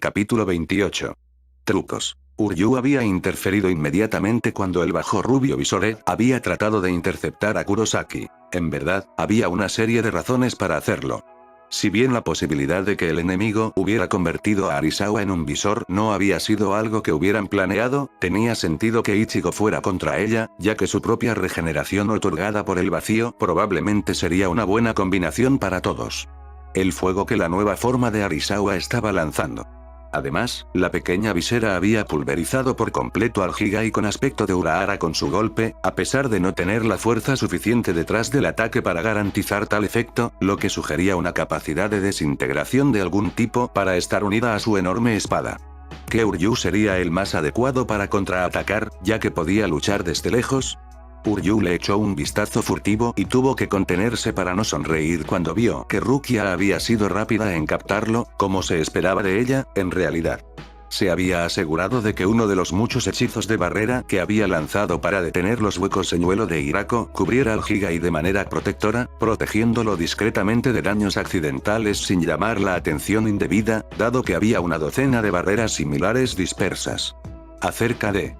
Capítulo 28. Trucos. Uryu había interferido inmediatamente cuando el bajo rubio Visore había tratado de interceptar a Kurosaki. En verdad, había una serie de razones para hacerlo. Si bien la posibilidad de que el enemigo hubiera convertido a Arisawa en un visor no había sido algo que hubieran planeado, tenía sentido que Ichigo fuera contra ella, ya que su propia regeneración otorgada por el vacío probablemente sería una buena combinación para todos. El fuego que la nueva forma de Arisawa estaba lanzando. Además, la pequeña visera había pulverizado por completo al Higai con aspecto de Urahara con su golpe, a pesar de no tener la fuerza suficiente detrás del ataque para garantizar tal efecto, lo que sugería una capacidad de desintegración de algún tipo para estar unida a su enorme espada. ¿Qué Uryu sería el más adecuado para contraatacar, ya que podía luchar desde lejos? Uryu le echó un vistazo furtivo y tuvo que contenerse para no sonreír cuando vio que Rukia había sido rápida en captarlo, como se esperaba de ella, en realidad. Se había asegurado de que uno de los muchos hechizos de barrera que había lanzado para detener los huecos señuelo de Hirako cubriera al Higai de manera protectora, protegiéndolo discretamente de daños accidentales sin llamar la atención indebida, dado que había una docena de barreras similares dispersas. Acerca de...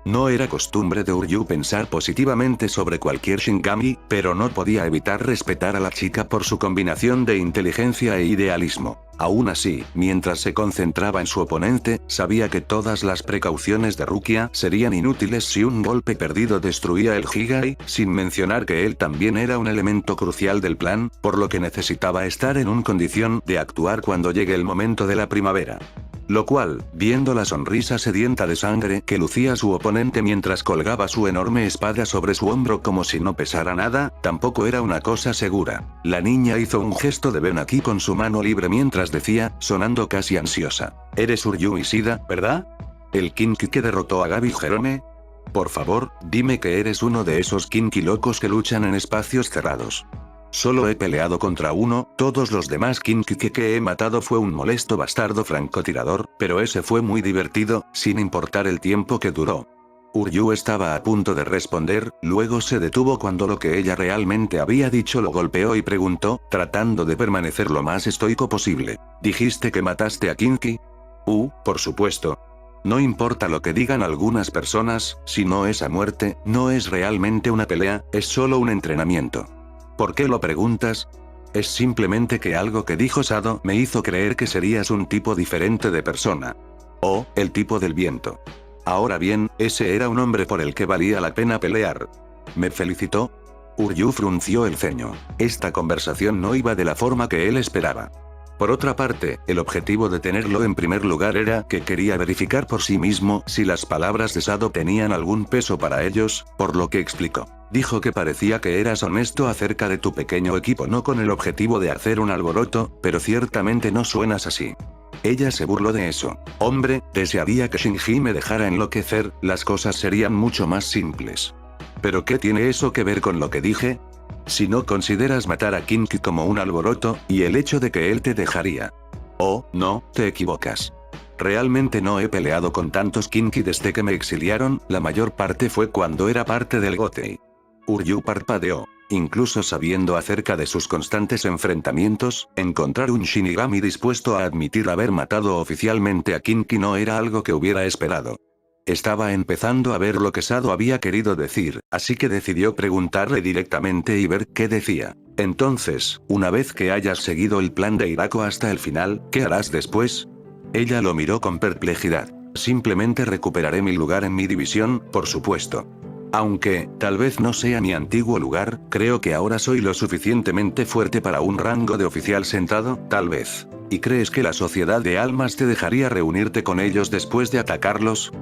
No era costumbre de Uryu pensar positivamente sobre cualquier Shinigami, pero no podía evitar respetar a la chica por su combinación de inteligencia e idealismo. Aún así, mientras se concentraba en su oponente, sabía que todas las precauciones de Rukia serían inútiles si un golpe perdido destruía el Higai, sin mencionar que él también era un elemento crucial del plan, por lo que necesitaba estar en una condición de actuar cuando llegue el momento de la primavera. Lo cual, viendo la sonrisa sedienta de sangre que lucía su oponente mientras colgaba su enorme espada sobre su hombro como si no pesara nada, tampoco era una cosa segura. La niña hizo un gesto de ven aquí con su mano libre mientras decía, sonando casi ansiosa. ¿Eres Uryu Ishida, verdad? ¿El Kinki que derrotó a Gabi Jerome? Por favor, dime que eres uno de esos Kinki locos que luchan en espacios cerrados. Solo he peleado contra uno, todos los demás Kinki que he matado fue un molesto bastardo francotirador, pero ese fue muy divertido, sin importar el tiempo que duró. Uryu estaba a punto de responder, luego se detuvo cuando lo que ella realmente había dicho lo golpeó y preguntó, tratando de permanecer lo más estoico posible. ¿Dijiste que mataste a Kinki? Por supuesto. No importa lo que digan algunas personas, si no es a muerte, no es realmente una pelea, es solo un entrenamiento. ¿Por qué lo preguntas? Es simplemente que algo que dijo Sado me hizo creer que serías un tipo diferente de persona. Oh, el tipo del viento. Ahora bien, ese era un hombre por el que valía la pena pelear. ¿Me felicitó? Uryu frunció el ceño. Esta conversación no iba de la forma que él esperaba. Por otra parte, el objetivo de tenerlo en primer lugar era que quería verificar por sí mismo si las palabras de Sado tenían algún peso para ellos, por lo que explicó. Dijo que parecía que eras honesto acerca de tu pequeño equipo no con el objetivo de hacer un alboroto, pero ciertamente no suenas así. Ella se burló de eso. Hombre, desearía que Shinji me dejara enloquecer, las cosas serían mucho más simples. ¿Pero qué tiene eso que ver con lo que dije? Si no consideras matar a Kinki como un alboroto, y el hecho de que él te dejaría. Oh, no, te equivocas. Realmente no he peleado con tantos Kinki desde que me exiliaron, la mayor parte fue cuando era parte del Gotei. Uryu parpadeó. Incluso sabiendo acerca de sus constantes enfrentamientos, encontrar un Shinigami dispuesto a admitir haber matado oficialmente a Kinki no era algo que hubiera esperado. Estaba empezando a ver lo que Sado había querido decir, así que decidió preguntarle directamente y ver qué decía. Entonces, una vez que hayas seguido el plan de Hirako hasta el final, ¿qué harás después? Ella lo miró con perplejidad. Simplemente recuperaré mi lugar en mi división, por supuesto. Aunque, tal vez no sea mi antiguo lugar, creo que ahora soy lo suficientemente fuerte para un rango de oficial sentado, tal vez. ¿Y crees que la Sociedad de Almas te dejaría reunirte con ellos después de atacarlos?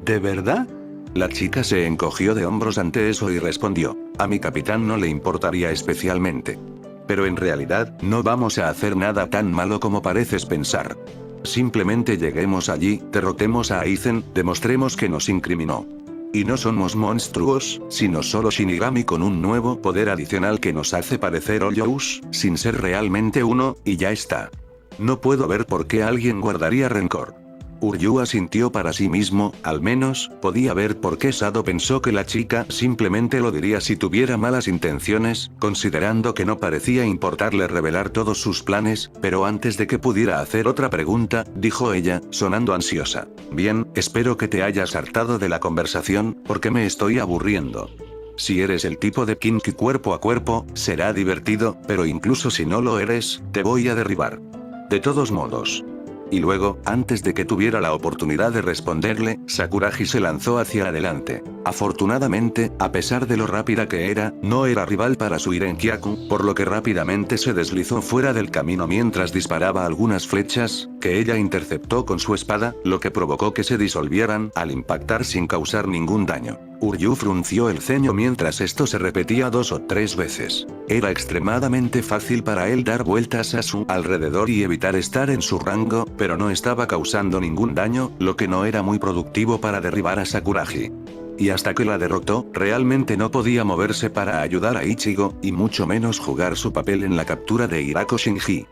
¿De verdad? La chica se encogió de hombros ante eso y respondió, a mi capitán no le importaría especialmente. Pero en realidad, no vamos a hacer nada tan malo como pareces pensar. Simplemente lleguemos allí, derrotemos a Aizen, demostremos que nos incriminó. Y no somos monstruos, sino solo Shinigami con un nuevo poder adicional que nos hace parecer Olyous, sin ser realmente uno, y ya está. No puedo ver por qué alguien guardaría rencor. Uryu asintió para sí mismo, al menos, podía ver por qué Sado pensó que la chica simplemente lo diría si tuviera malas intenciones, considerando que no parecía importarle revelar todos sus planes, pero antes de que pudiera hacer otra pregunta, dijo ella, sonando ansiosa. Bien, espero que te hayas hartado de la conversación, porque me estoy aburriendo. Si eres el tipo de kinky cuerpo a cuerpo, será divertido, pero incluso si no lo eres, te voy a derribar. De todos modos. Y luego, antes de que tuviera la oportunidad de responderle, Sakuragi se lanzó hacia adelante. Afortunadamente, a pesar de lo rápida que era, no era rival para su Irenkyaku, por lo que rápidamente se deslizó fuera del camino mientras disparaba algunas flechas, que ella interceptó con su espada, lo que provocó que se disolvieran al impactar sin causar ningún daño. Uryu frunció el ceño mientras esto se repetía 2 o 3 veces. Era extremadamente fácil para él dar vueltas a su alrededor y evitar estar en su rango, pero no estaba causando ningún daño, lo que no era muy productivo para derribar a Sakuragi. Y hasta que la derrotó, realmente no podía moverse para ayudar a Ichigo, y mucho menos jugar su papel en la captura de Hirako Shinji.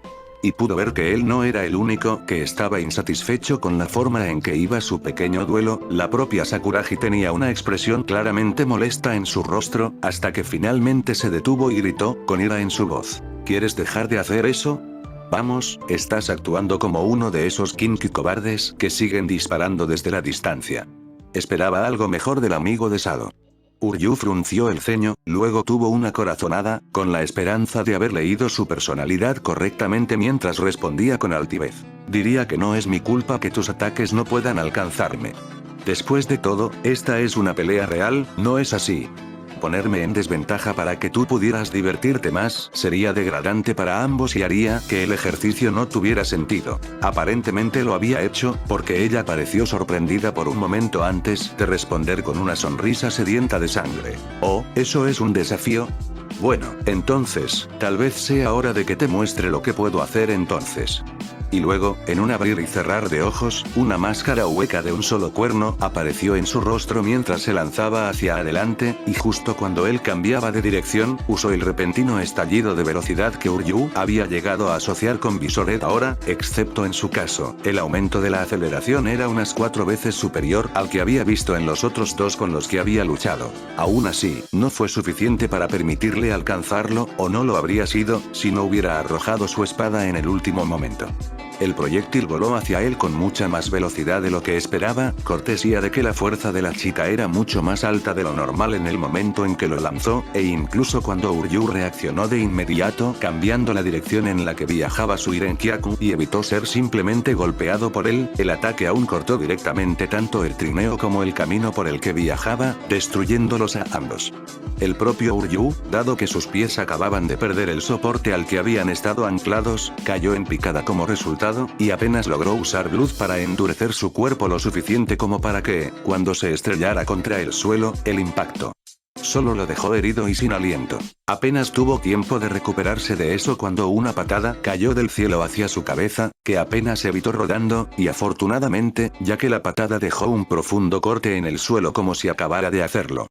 Y pudo ver que él no era el único que estaba insatisfecho con la forma en que iba su pequeño duelo, la propia Sakuragi tenía una expresión claramente molesta en su rostro, hasta que finalmente se detuvo y gritó, con ira en su voz. ¿Quieres dejar de hacer eso? Vamos, estás actuando como uno de esos kinky cobardes que siguen disparando desde la distancia. Esperaba algo mejor del amigo de Sado. Uryu frunció el ceño, luego tuvo una corazonada, con la esperanza de haber leído su personalidad correctamente mientras respondía con altivez. Diría que no es mi culpa que tus ataques no puedan alcanzarme. Después de todo, esta es una pelea real, ¿no es así? Ponerme en desventaja para que tú pudieras divertirte más sería degradante para ambos y haría que el ejercicio no tuviera sentido. Aparentemente lo había hecho, porque ella pareció sorprendida por un momento antes de responder con una sonrisa sedienta de sangre. ¿Oh, eso es un desafío? Bueno, entonces, tal vez sea hora de que te muestre lo que puedo hacer entonces. Y luego, en un abrir y cerrar de ojos, una máscara hueca de un solo cuerno apareció en su rostro mientras se lanzaba hacia adelante, y justo cuando él cambiaba de dirección, usó el repentino estallido de velocidad que Uryu había llegado a asociar con Visored ahora, excepto en su caso, el aumento de la aceleración era unas 4 veces superior al que había visto en los otros dos con los que había luchado. Aún así, no fue suficiente para permitirle alcanzarlo, o no lo habría sido, si no hubiera arrojado su espada en el último momento. El proyectil voló hacia él con mucha más velocidad de lo que esperaba, cortesía de que la fuerza de la chica era mucho más alta de lo normal en el momento en que lo lanzó, e incluso cuando Uryu reaccionó de inmediato, cambiando la dirección en la que viajaba su Irenkyaku y evitó ser simplemente golpeado por él, el ataque aún cortó directamente tanto el trineo como el camino por el que viajaba, destruyéndolos a ambos. El propio Uryu, dado que sus pies acababan de perder el soporte al que habían estado anclados, cayó en picada como resultado, y apenas logró usar luz para endurecer su cuerpo lo suficiente como para que, cuando se estrellara contra el suelo, el impacto solo lo dejó herido y sin aliento. Apenas tuvo tiempo de recuperarse de eso cuando una patada cayó del cielo hacia su cabeza, que apenas evitó rodando, y afortunadamente, ya que la patada dejó un profundo corte en el suelo como si acabara de hacerlo.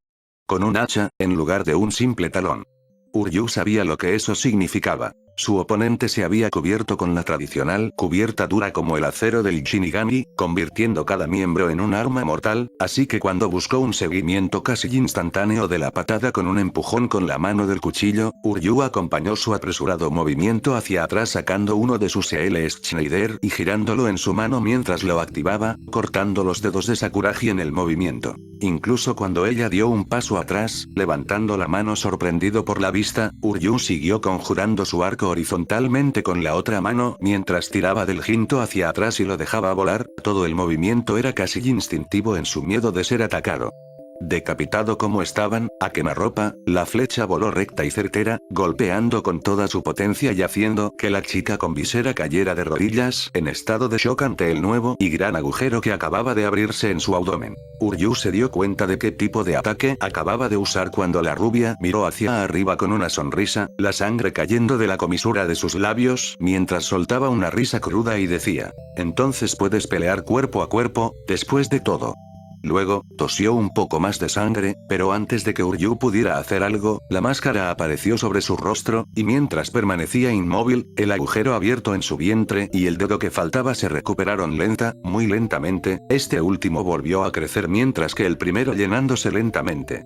Con un hacha, en lugar de un simple talón. Uryu sabía lo que eso significaba. Su oponente se había cubierto con la tradicional cubierta dura como el acero del Shinigami, convirtiendo cada miembro en un arma mortal, así que cuando buscó un seguimiento casi instantáneo de la patada con un empujón con la mano del cuchillo, Uryu acompañó su apresurado movimiento hacia atrás sacando uno de sus Seales Schneider y girándolo en su mano mientras lo activaba, cortando los dedos de Sakuragi en el movimiento. Incluso cuando ella dio un paso atrás, levantando la mano sorprendido por la vista, Uryu siguió conjurando su arco horizontalmente con la otra mano mientras tiraba del ginto hacia atrás y lo dejaba volar, todo el movimiento era casi instintivo en su miedo de ser atacado. Decapitado como estaban, a quemarropa, la flecha voló recta y certera, golpeando con toda su potencia y haciendo que la chica con visera cayera de rodillas en estado de shock ante el nuevo y gran agujero que acababa de abrirse en su abdomen. Uryu se dio cuenta de qué tipo de ataque acababa de usar cuando la rubia miró hacia arriba con una sonrisa, la sangre cayendo de la comisura de sus labios, mientras soltaba una risa cruda y decía: «Entonces puedes pelear cuerpo a cuerpo, después de todo». Luego, tosió un poco más de sangre, pero antes de que Uryu pudiera hacer algo, la máscara apareció sobre su rostro, y mientras permanecía inmóvil, el agujero abierto en su vientre y el dedo que faltaba se recuperaron muy lentamente, este último volvió a crecer mientras que el primero llenándose lentamente.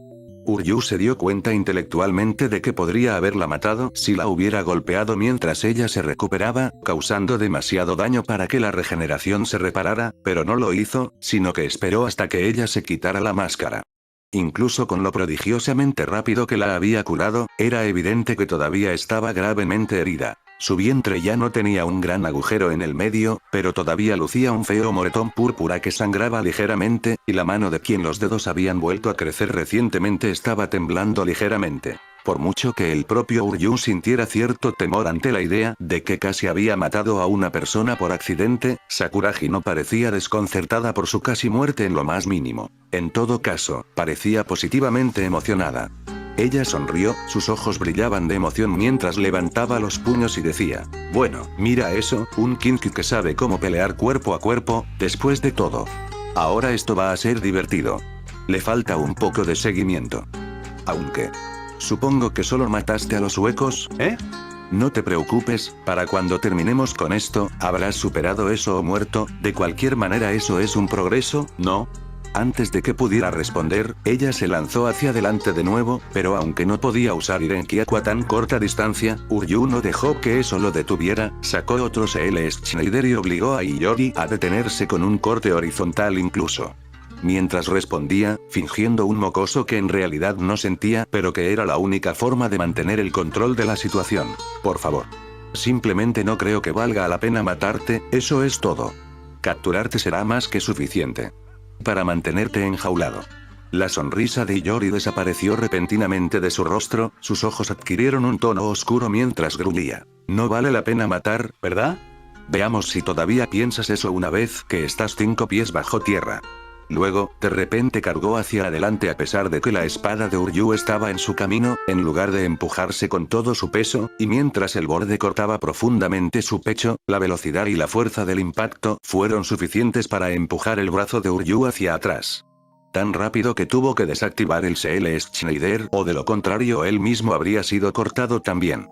Uryu se dio cuenta intelectualmente de que podría haberla matado si la hubiera golpeado mientras ella se recuperaba, causando demasiado daño para que la regeneración se reparara, pero no lo hizo, sino que esperó hasta que ella se quitara la máscara. Incluso con lo prodigiosamente rápido que la había curado, era evidente que todavía estaba gravemente herida. Su vientre ya no tenía un gran agujero en el medio, pero todavía lucía un feo moretón púrpura que sangraba ligeramente, y la mano de quien los dedos habían vuelto a crecer recientemente estaba temblando ligeramente. Por mucho que el propio Uryu sintiera cierto temor ante la idea de que casi había matado a una persona por accidente, Sakuragi no parecía desconcertada por su casi muerte en lo más mínimo. En todo caso, parecía positivamente emocionada. Ella sonrió, sus ojos brillaban de emoción mientras levantaba los puños y decía, bueno, mira eso, un Kinki que sabe cómo pelear cuerpo a cuerpo, después de todo. Ahora esto va a ser divertido. Le falta un poco de seguimiento. Aunque... supongo que solo mataste a los huecos, ¿eh? No te preocupes, para cuando terminemos con esto, habrás superado eso o muerto, de cualquier manera eso es un progreso, ¿no? Antes de que pudiera responder, ella se lanzó hacia adelante de nuevo, pero aunque no podía usar Irenkiaku a tan corta distancia, Uryu no dejó que eso lo detuviera, sacó otro CL Schneider y obligó a Iori a detenerse con un corte horizontal incluso. Mientras respondía, fingiendo un mocoso que en realidad no sentía, pero que era la única forma de mantener el control de la situación. Por favor. Simplemente no creo que valga la pena matarte, eso es todo. Capturarte será más que suficiente para mantenerte enjaulado. La sonrisa de Iori desapareció repentinamente de su rostro, sus ojos adquirieron un tono oscuro mientras gruñía. No vale la pena matar, ¿verdad? Veamos si todavía piensas eso una vez que estás 5 pies bajo tierra. Luego, de repente cargó hacia adelante a pesar de que la espada de Uryu estaba en su camino, en lugar de empujarse con todo su peso, y mientras el borde cortaba profundamente su pecho, la velocidad y la fuerza del impacto fueron suficientes para empujar el brazo de Uryu hacia atrás. Tan rápido que tuvo que desactivar el CL Schneider o de lo contrario él mismo habría sido cortado también.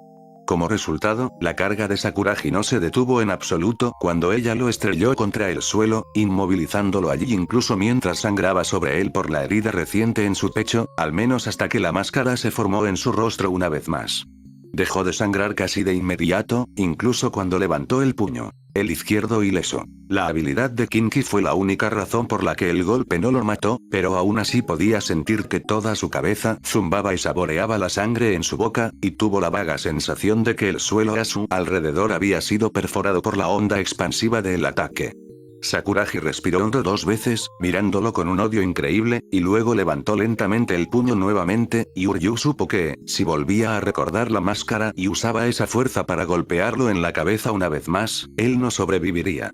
Como resultado, la carga de Sakuragi no se detuvo en absoluto cuando ella lo estrelló contra el suelo, inmovilizándolo allí incluso mientras sangraba sobre él por la herida reciente en su pecho, al menos hasta que la máscara se formó en su rostro una vez más. Dejó de sangrar casi de inmediato, incluso cuando levantó el puño, el izquierdo ileso. La habilidad de Kinki fue la única razón por la que el golpe no lo mató, pero aún así podía sentir que toda su cabeza zumbaba y saboreaba la sangre en su boca, y tuvo la vaga sensación de que el suelo a su alrededor había sido perforado por la onda expansiva del ataque. Sakuragi respiró hondo 2 veces, mirándolo con un odio increíble, y luego levantó lentamente el puño nuevamente, y Uryu supo que, si volvía a recordar la máscara y usaba esa fuerza para golpearlo en la cabeza una vez más, él no sobreviviría.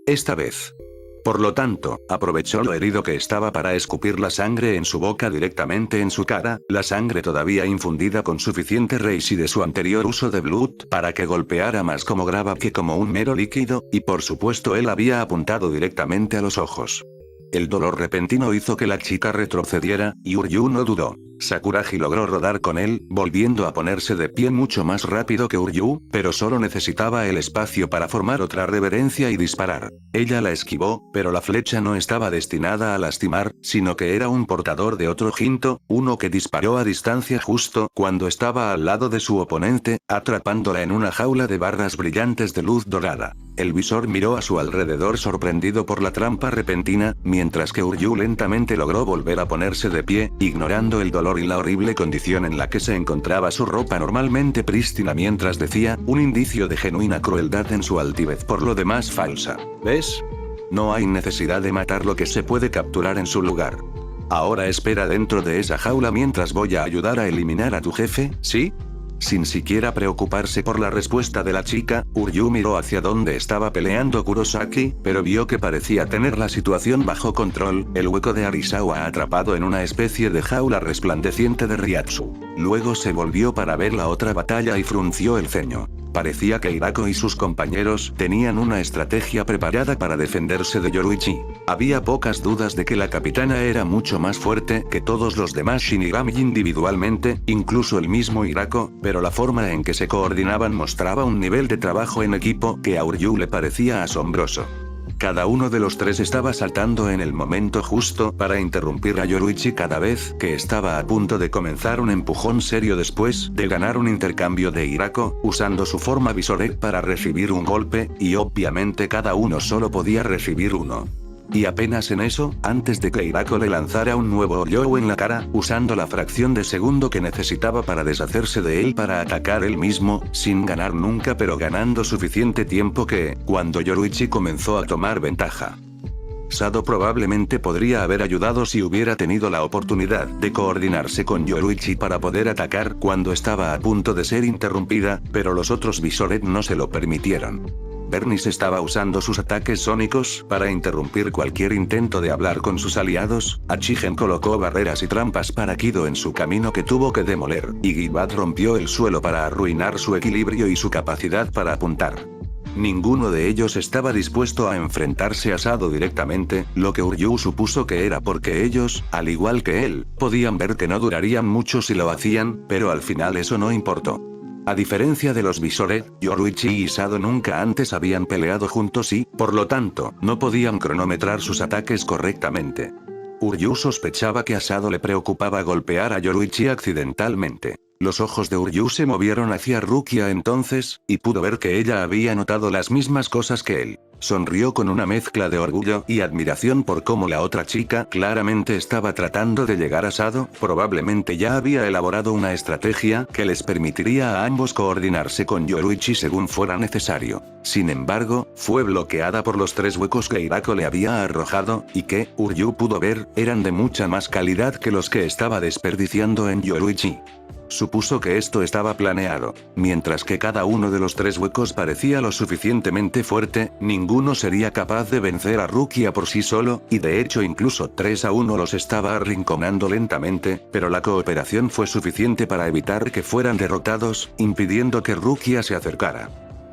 Esta vez. Por lo tanto, aprovechó lo herido que estaba para escupir la sangre en su boca directamente en su cara, la sangre todavía infundida con suficiente reishi de su anterior uso de blood para que golpeara más como grava que como un mero líquido, y por supuesto él había apuntado directamente a los ojos. El dolor repentino hizo que la chica retrocediera, y Uryu no dudó. Sakuragi logró rodar con él, volviendo a ponerse de pie mucho más rápido que Uryu, pero solo necesitaba el espacio para formar otra reverencia y disparar. Ella la esquivó, pero la flecha no estaba destinada a lastimar, sino que era un portador de otro Jinto, uno que disparó a distancia justo cuando estaba al lado de su oponente, atrapándola en una jaula de barras brillantes de luz dorada. El visor miró a su alrededor sorprendido por la trampa repentina, mientras que Uryu lentamente logró volver a ponerse de pie, ignorando el dolor y la horrible condición en la que se encontraba su ropa normalmente prístina mientras decía, un indicio de genuina crueldad en su altivez por lo demás falsa. ¿Ves? No hay necesidad de matar lo que se puede capturar en su lugar. Ahora espera dentro de esa jaula mientras voy a ayudar a eliminar a tu jefe, ¿sí? Sin siquiera preocuparse por la respuesta de la chica, Uryu miró hacia donde estaba peleando Kurosaki, pero vio que parecía tener la situación bajo control, el hueco de Arisawa atrapado en una especie de jaula resplandeciente de Ryatsu. Luego se volvió para ver la otra batalla y frunció el ceño. Parecía que Hirako y sus compañeros tenían una estrategia preparada para defenderse de Yoruichi. Había pocas dudas de que la capitana era mucho más fuerte que todos los demás Shinigami individualmente, incluso el mismo Hirako, pero la forma en que se coordinaban mostraba un nivel de trabajo en equipo que a Uryu le parecía asombroso. Cada uno de los tres estaba saltando en el momento justo para interrumpir a Yoruichi cada vez que estaba a punto de comenzar un empujón serio después de ganar un intercambio de Hirako, usando su forma Visoret para recibir un golpe, y obviamente cada uno solo podía recibir uno. Y apenas en eso, antes de que Hirako le lanzara un nuevo Oryou en la cara, usando la fracción de segundo que necesitaba para deshacerse de él para atacar él mismo, sin ganar nunca pero ganando suficiente tiempo que, cuando Yoruichi comenzó a tomar ventaja. Sado probablemente podría haber ayudado si hubiera tenido la oportunidad de coordinarse con Yoruichi para poder atacar cuando estaba a punto de ser interrumpida, pero los otros Visoret no se lo permitieron. Bernice estaba usando sus ataques sónicos para interrumpir cualquier intento de hablar con sus aliados, Achigen colocó barreras y trampas para Kido en su camino que tuvo que demoler, y Gibat rompió el suelo para arruinar su equilibrio y su capacidad para apuntar. Ninguno de ellos estaba dispuesto a enfrentarse a Sado directamente, lo que Uryu supuso que era porque ellos, al igual que él, podían ver que no durarían mucho si lo hacían, pero al final eso no importó. A diferencia de los Visoret, Yoruichi y Sado nunca antes habían peleado juntos y, por lo tanto, no podían cronometrar sus ataques correctamente. Uryu sospechaba que a Sado le preocupaba golpear a Yoruichi accidentalmente. Los ojos de Uryu se movieron hacia Rukia entonces, y pudo ver que ella había notado las mismas cosas que él. Sonrió con una mezcla de orgullo y admiración por cómo la otra chica claramente estaba tratando de llegar a Sado, probablemente ya había elaborado una estrategia que les permitiría a ambos coordinarse con Yoruichi según fuera necesario. Sin embargo, fue bloqueada por los tres huecos que Hirako le había arrojado, y que, Uryu pudo ver, eran de mucha más calidad que los que estaba desperdiciando en Yoruichi. Supuso que esto estaba planeado. Mientras que cada uno de los tres huecos parecía lo suficientemente fuerte, ninguno sería capaz de vencer a Rukia por sí solo, y de hecho incluso 3-1 los estaba arrinconando lentamente, pero la cooperación fue suficiente para evitar que fueran derrotados, impidiendo que Rukia se acercara.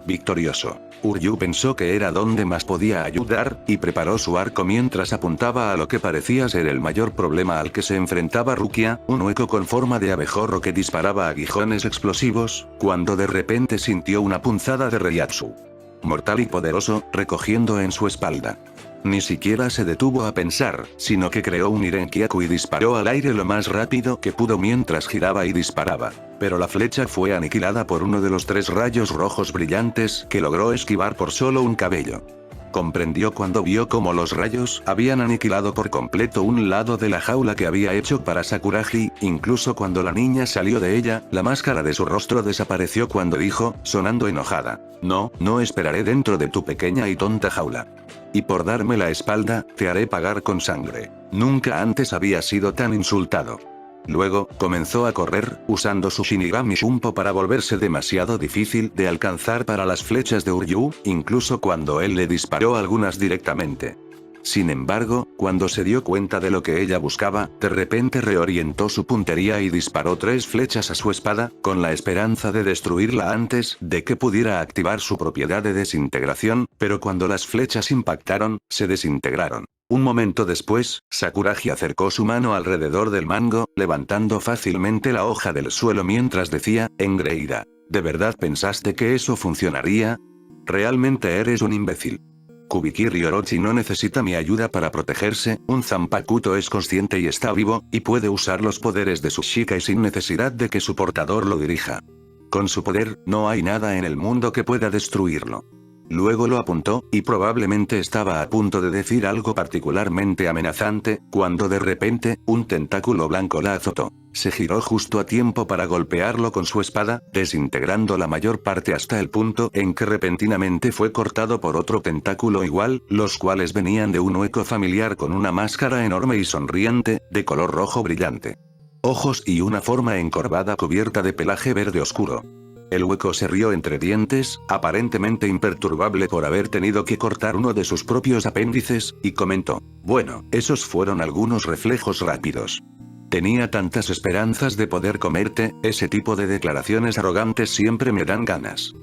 Victorioso. Uryu pensó que era donde más podía ayudar, y preparó su arco mientras apuntaba a lo que parecía ser el mayor problema al que se enfrentaba Rukia, un hueco con forma de abejorro que disparaba aguijones explosivos, cuando de repente sintió una punzada de Reiatsu. Mortal y poderoso, recogiendo en su espalda. Ni siquiera se detuvo a pensar, sino que creó un Irenkiaku y disparó al aire lo más rápido que pudo mientras giraba y disparaba. Pero la flecha fue aniquilada por uno de los tres rayos rojos brillantes que logró esquivar por solo un cabello. Comprendió cuando vio cómo los rayos habían aniquilado por completo un lado de la jaula que había hecho para Sakuragi, incluso cuando la niña salió de ella, la máscara de su rostro desapareció cuando dijo, sonando enojada, no esperaré dentro de tu pequeña y tonta jaula. Y por darme la espalda, te haré pagar con sangre. Nunca antes había sido tan insultado. Luego, comenzó a correr, usando su Shinigami Shunpo para volverse demasiado difícil de alcanzar para las flechas de Uryu, incluso cuando él le disparó algunas directamente. Sin embargo, cuando se dio cuenta de lo que ella buscaba, de repente reorientó su puntería y disparó 3 flechas a su espada, con la esperanza de destruirla antes de que pudiera activar su propiedad de desintegración, pero cuando las flechas impactaron, se desintegraron. Un momento después, Sakuragi acercó su mano alrededor del mango, levantando fácilmente la hoja del suelo mientras decía, engreída, ¿de verdad pensaste que eso funcionaría? Realmente eres un imbécil. Kubikiri Orochi no necesita mi ayuda para protegerse, un Zanpakuto es consciente y está vivo, y puede usar los poderes de su Shikai sin necesidad de que su portador lo dirija. Con su poder, no hay nada en el mundo que pueda destruirlo. Luego lo apuntó, y probablemente estaba a punto de decir algo particularmente amenazante, cuando de repente, un tentáculo blanco la azotó. Se giró justo a tiempo para golpearlo con su espada, desintegrando la mayor parte hasta el punto en que repentinamente fue cortado por otro tentáculo igual, los cuales venían de un hueco familiar con una máscara enorme y sonriente, de color rojo brillante. Ojos y una forma encorvada cubierta de pelaje verde oscuro. El hueco se rió entre dientes, aparentemente imperturbable por haber tenido que cortar uno de sus propios apéndices, y comentó, bueno, esos fueron algunos reflejos rápidos. Tenía tantas esperanzas de poder comerte, ese tipo de declaraciones arrogantes siempre me dan ganas.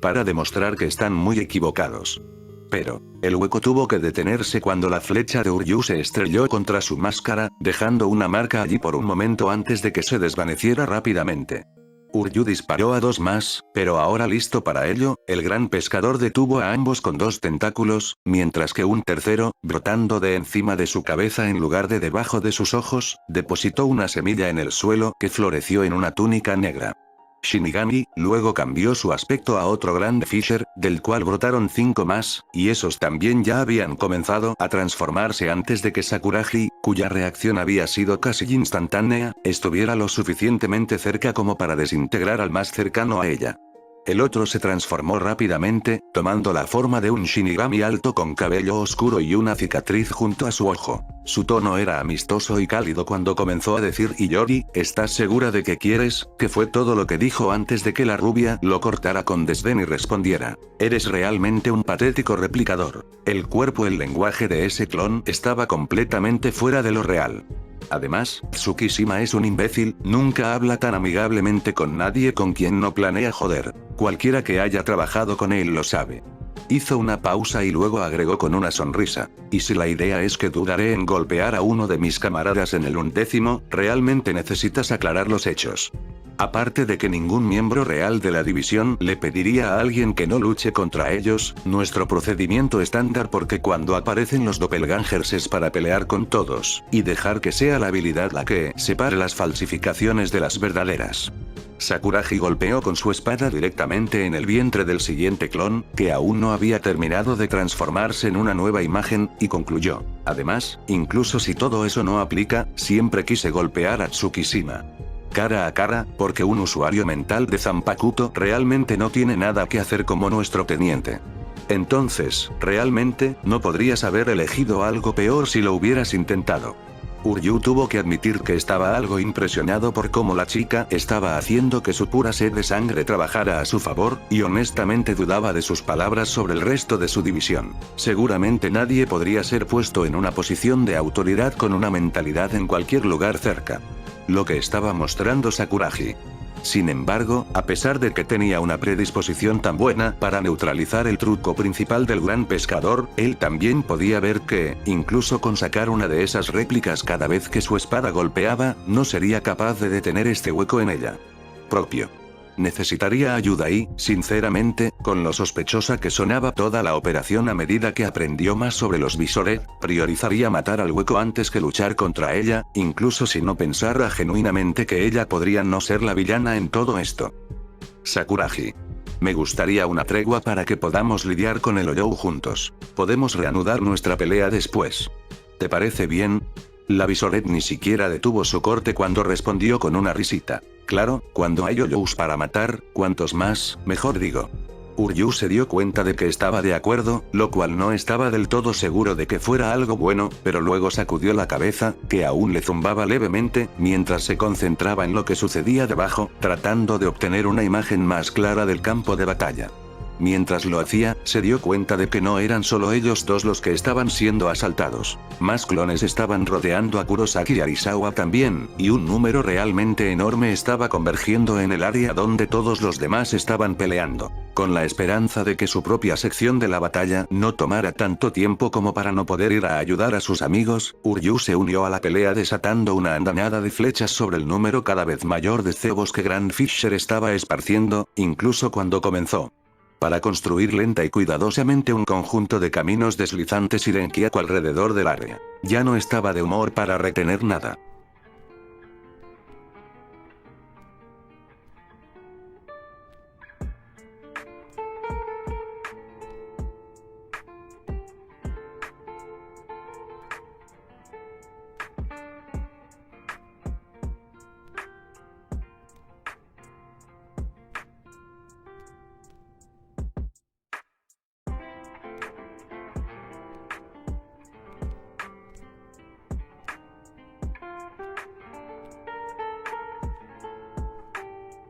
para demostrar que están muy equivocados. Pero, el hueco tuvo que detenerse cuando la flecha de Uryu se estrelló contra su máscara, dejando una marca allí por un momento antes de que se desvaneciera rápidamente. Uryu disparó a dos más, pero ahora listo para ello, el gran pescador detuvo a ambos con dos tentáculos, mientras que un tercero, brotando de encima de su cabeza en lugar de debajo de sus ojos, depositó una semilla en el suelo que floreció en una túnica negra. Shinigami, luego cambió su aspecto a otro grande Fisher, del cual brotaron 5 más, y esos también ya habían comenzado a transformarse antes de que Sakuragi, cuya reacción había sido casi instantánea, estuviera lo suficientemente cerca como para desintegrar al más cercano a ella. El otro se transformó rápidamente, tomando la forma de un Shinigami alto con cabello oscuro y una cicatriz junto a su ojo. Su tono era amistoso y cálido cuando comenzó a decir Iyori, ¿estás segura de que quieres? Que fue todo lo que dijo antes de que la rubia lo cortara con desdén y respondiera. Eres realmente un patético replicador. El lenguaje de ese clon estaba completamente fuera de lo real. Además, Tsukishima es un imbécil, nunca habla tan amigablemente con nadie con quien no planea joder. Cualquiera que haya trabajado con él lo sabe. Hizo una pausa y luego agregó con una sonrisa. Y si la idea es que dudaré en golpear a uno de mis camaradas en el 11º, realmente necesitas aclarar los hechos. Aparte de que ningún miembro real de la división le pediría a alguien que no luche contra ellos, nuestro procedimiento estándar porque cuando aparecen los doppelgangers es para pelear con todos, y dejar que sea la habilidad la que separe las falsificaciones de las verdaderas. Sakuragi golpeó con su espada directamente en el vientre del siguiente clon, que aún no había terminado de transformarse en una nueva imagen, y concluyó. Además, incluso si todo eso no aplica, siempre quise golpear a Tsukishima. Cara a cara, porque un usuario mental de Zanpakuto realmente no tiene nada que hacer como nuestro teniente. Entonces, realmente, no podrías haber elegido algo peor si lo hubieras intentado. Uryu tuvo que admitir que estaba algo impresionado por cómo la chica estaba haciendo que su pura sed de sangre trabajara a su favor, y honestamente dudaba de sus palabras sobre el resto de su división. Seguramente nadie podría ser puesto en una posición de autoridad con una mentalidad en cualquier lugar cerca. Lo que estaba mostrando Sakuragi. Sin embargo, a pesar de que tenía una predisposición tan buena para neutralizar el truco principal del gran pescador, él también podía ver que, incluso con sacar una de esas réplicas cada vez que su espada golpeaba, no sería capaz de detener este hueco en ella. Propio. Necesitaría ayuda y, sinceramente, con lo sospechosa que sonaba toda la operación a medida que aprendió más sobre los Visored, priorizaría matar al hueco antes que luchar contra ella, incluso si no pensara genuinamente que ella podría no ser la villana en todo esto. Sakuragi. Me gustaría una tregua para que podamos lidiar con el Oyou juntos. Podemos reanudar nuestra pelea después. ¿Te parece bien? La Visored ni siquiera detuvo su corte cuando respondió con una risita. Claro, cuando hay Oyous para matar, cuantos más, mejor digo. Uryu se dio cuenta de que estaba de acuerdo, lo cual no estaba del todo seguro de que fuera algo bueno, pero luego sacudió la cabeza, que aún le zumbaba levemente, mientras se concentraba en lo que sucedía debajo, tratando de obtener una imagen más clara del campo de batalla. Mientras lo hacía, se dio cuenta de que no eran solo ellos dos los que estaban siendo asaltados. Más clones estaban rodeando a Kurosaki y Arisawa también, y un número realmente enorme estaba convergiendo en el área donde todos los demás estaban peleando. Con la esperanza de que su propia sección de la batalla no tomara tanto tiempo como para no poder ir a ayudar a sus amigos, Uryu se unió a la pelea desatando una andanada de flechas sobre el número cada vez mayor de cebos que Grand Fisher estaba esparciendo, incluso cuando comenzó. Para construir lenta y cuidadosamente un conjunto de caminos deslizantes y Renkiaku alrededor del área. Ya no estaba de humor para retener nada.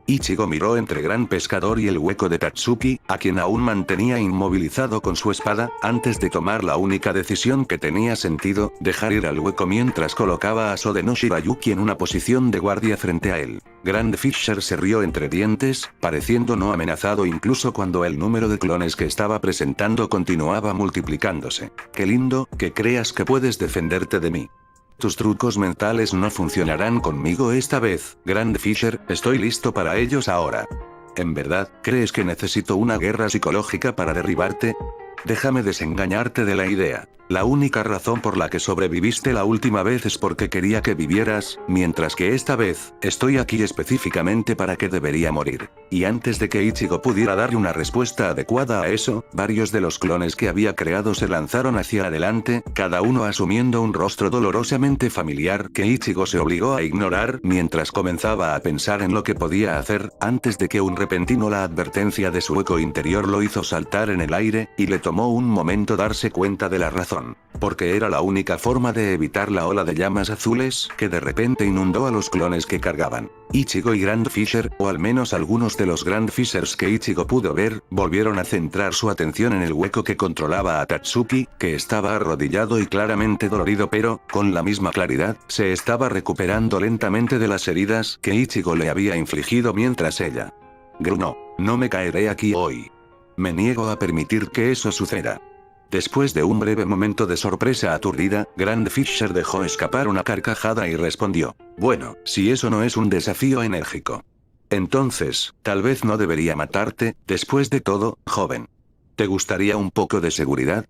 Ichigo miró entre Gran Pescador y el hueco de Tatsuki, a quien aún mantenía inmovilizado con su espada, antes de tomar la única decisión que tenía sentido, dejar ir al hueco mientras colocaba a Sode no Shirayuki en una posición de guardia frente a él. Grand Fisher se rió entre dientes, pareciendo no amenazado incluso cuando el número de clones que estaba presentando continuaba multiplicándose. Qué lindo, que creas que puedes defenderte de mí. Tus trucos mentales no funcionarán conmigo esta vez, Grand Fisher, estoy listo para ellos ahora. ¿En verdad, crees que necesito una guerra psicológica para derribarte? Déjame desengañarte de la idea. La única razón por la que sobreviviste la última vez es porque quería que vivieras, mientras que esta vez, estoy aquí específicamente para que debería morir. Y antes de que Ichigo pudiera darle una respuesta adecuada a eso, varios de los clones que había creado se lanzaron hacia adelante, cada uno asumiendo un rostro dolorosamente familiar que Ichigo se obligó a ignorar mientras comenzaba a pensar en lo que podía hacer, antes de que un repentino la advertencia de su hueco interior lo hizo saltar en el aire, y le tomó un momento darse cuenta de la razón. Porque era la única forma de evitar la ola de llamas azules que de repente inundó a los clones que cargaban. Ichigo y Grand Fisher, o al menos algunos de los Grand Fishers que Ichigo pudo ver, volvieron a centrar su atención en el hueco que controlaba a Tatsuki, que estaba arrodillado y claramente dolorido pero, con la misma claridad, se estaba recuperando lentamente de las heridas que Ichigo le había infligido mientras ella gruñó. No me caeré aquí hoy. Me niego a permitir que eso suceda. Después de un breve momento de sorpresa aturdida, Grand Fisher dejó escapar una carcajada y respondió. Bueno, si eso no es un desafío enérgico. Entonces, tal vez no debería matarte, después de todo, joven. ¿Te gustaría un poco de seguridad?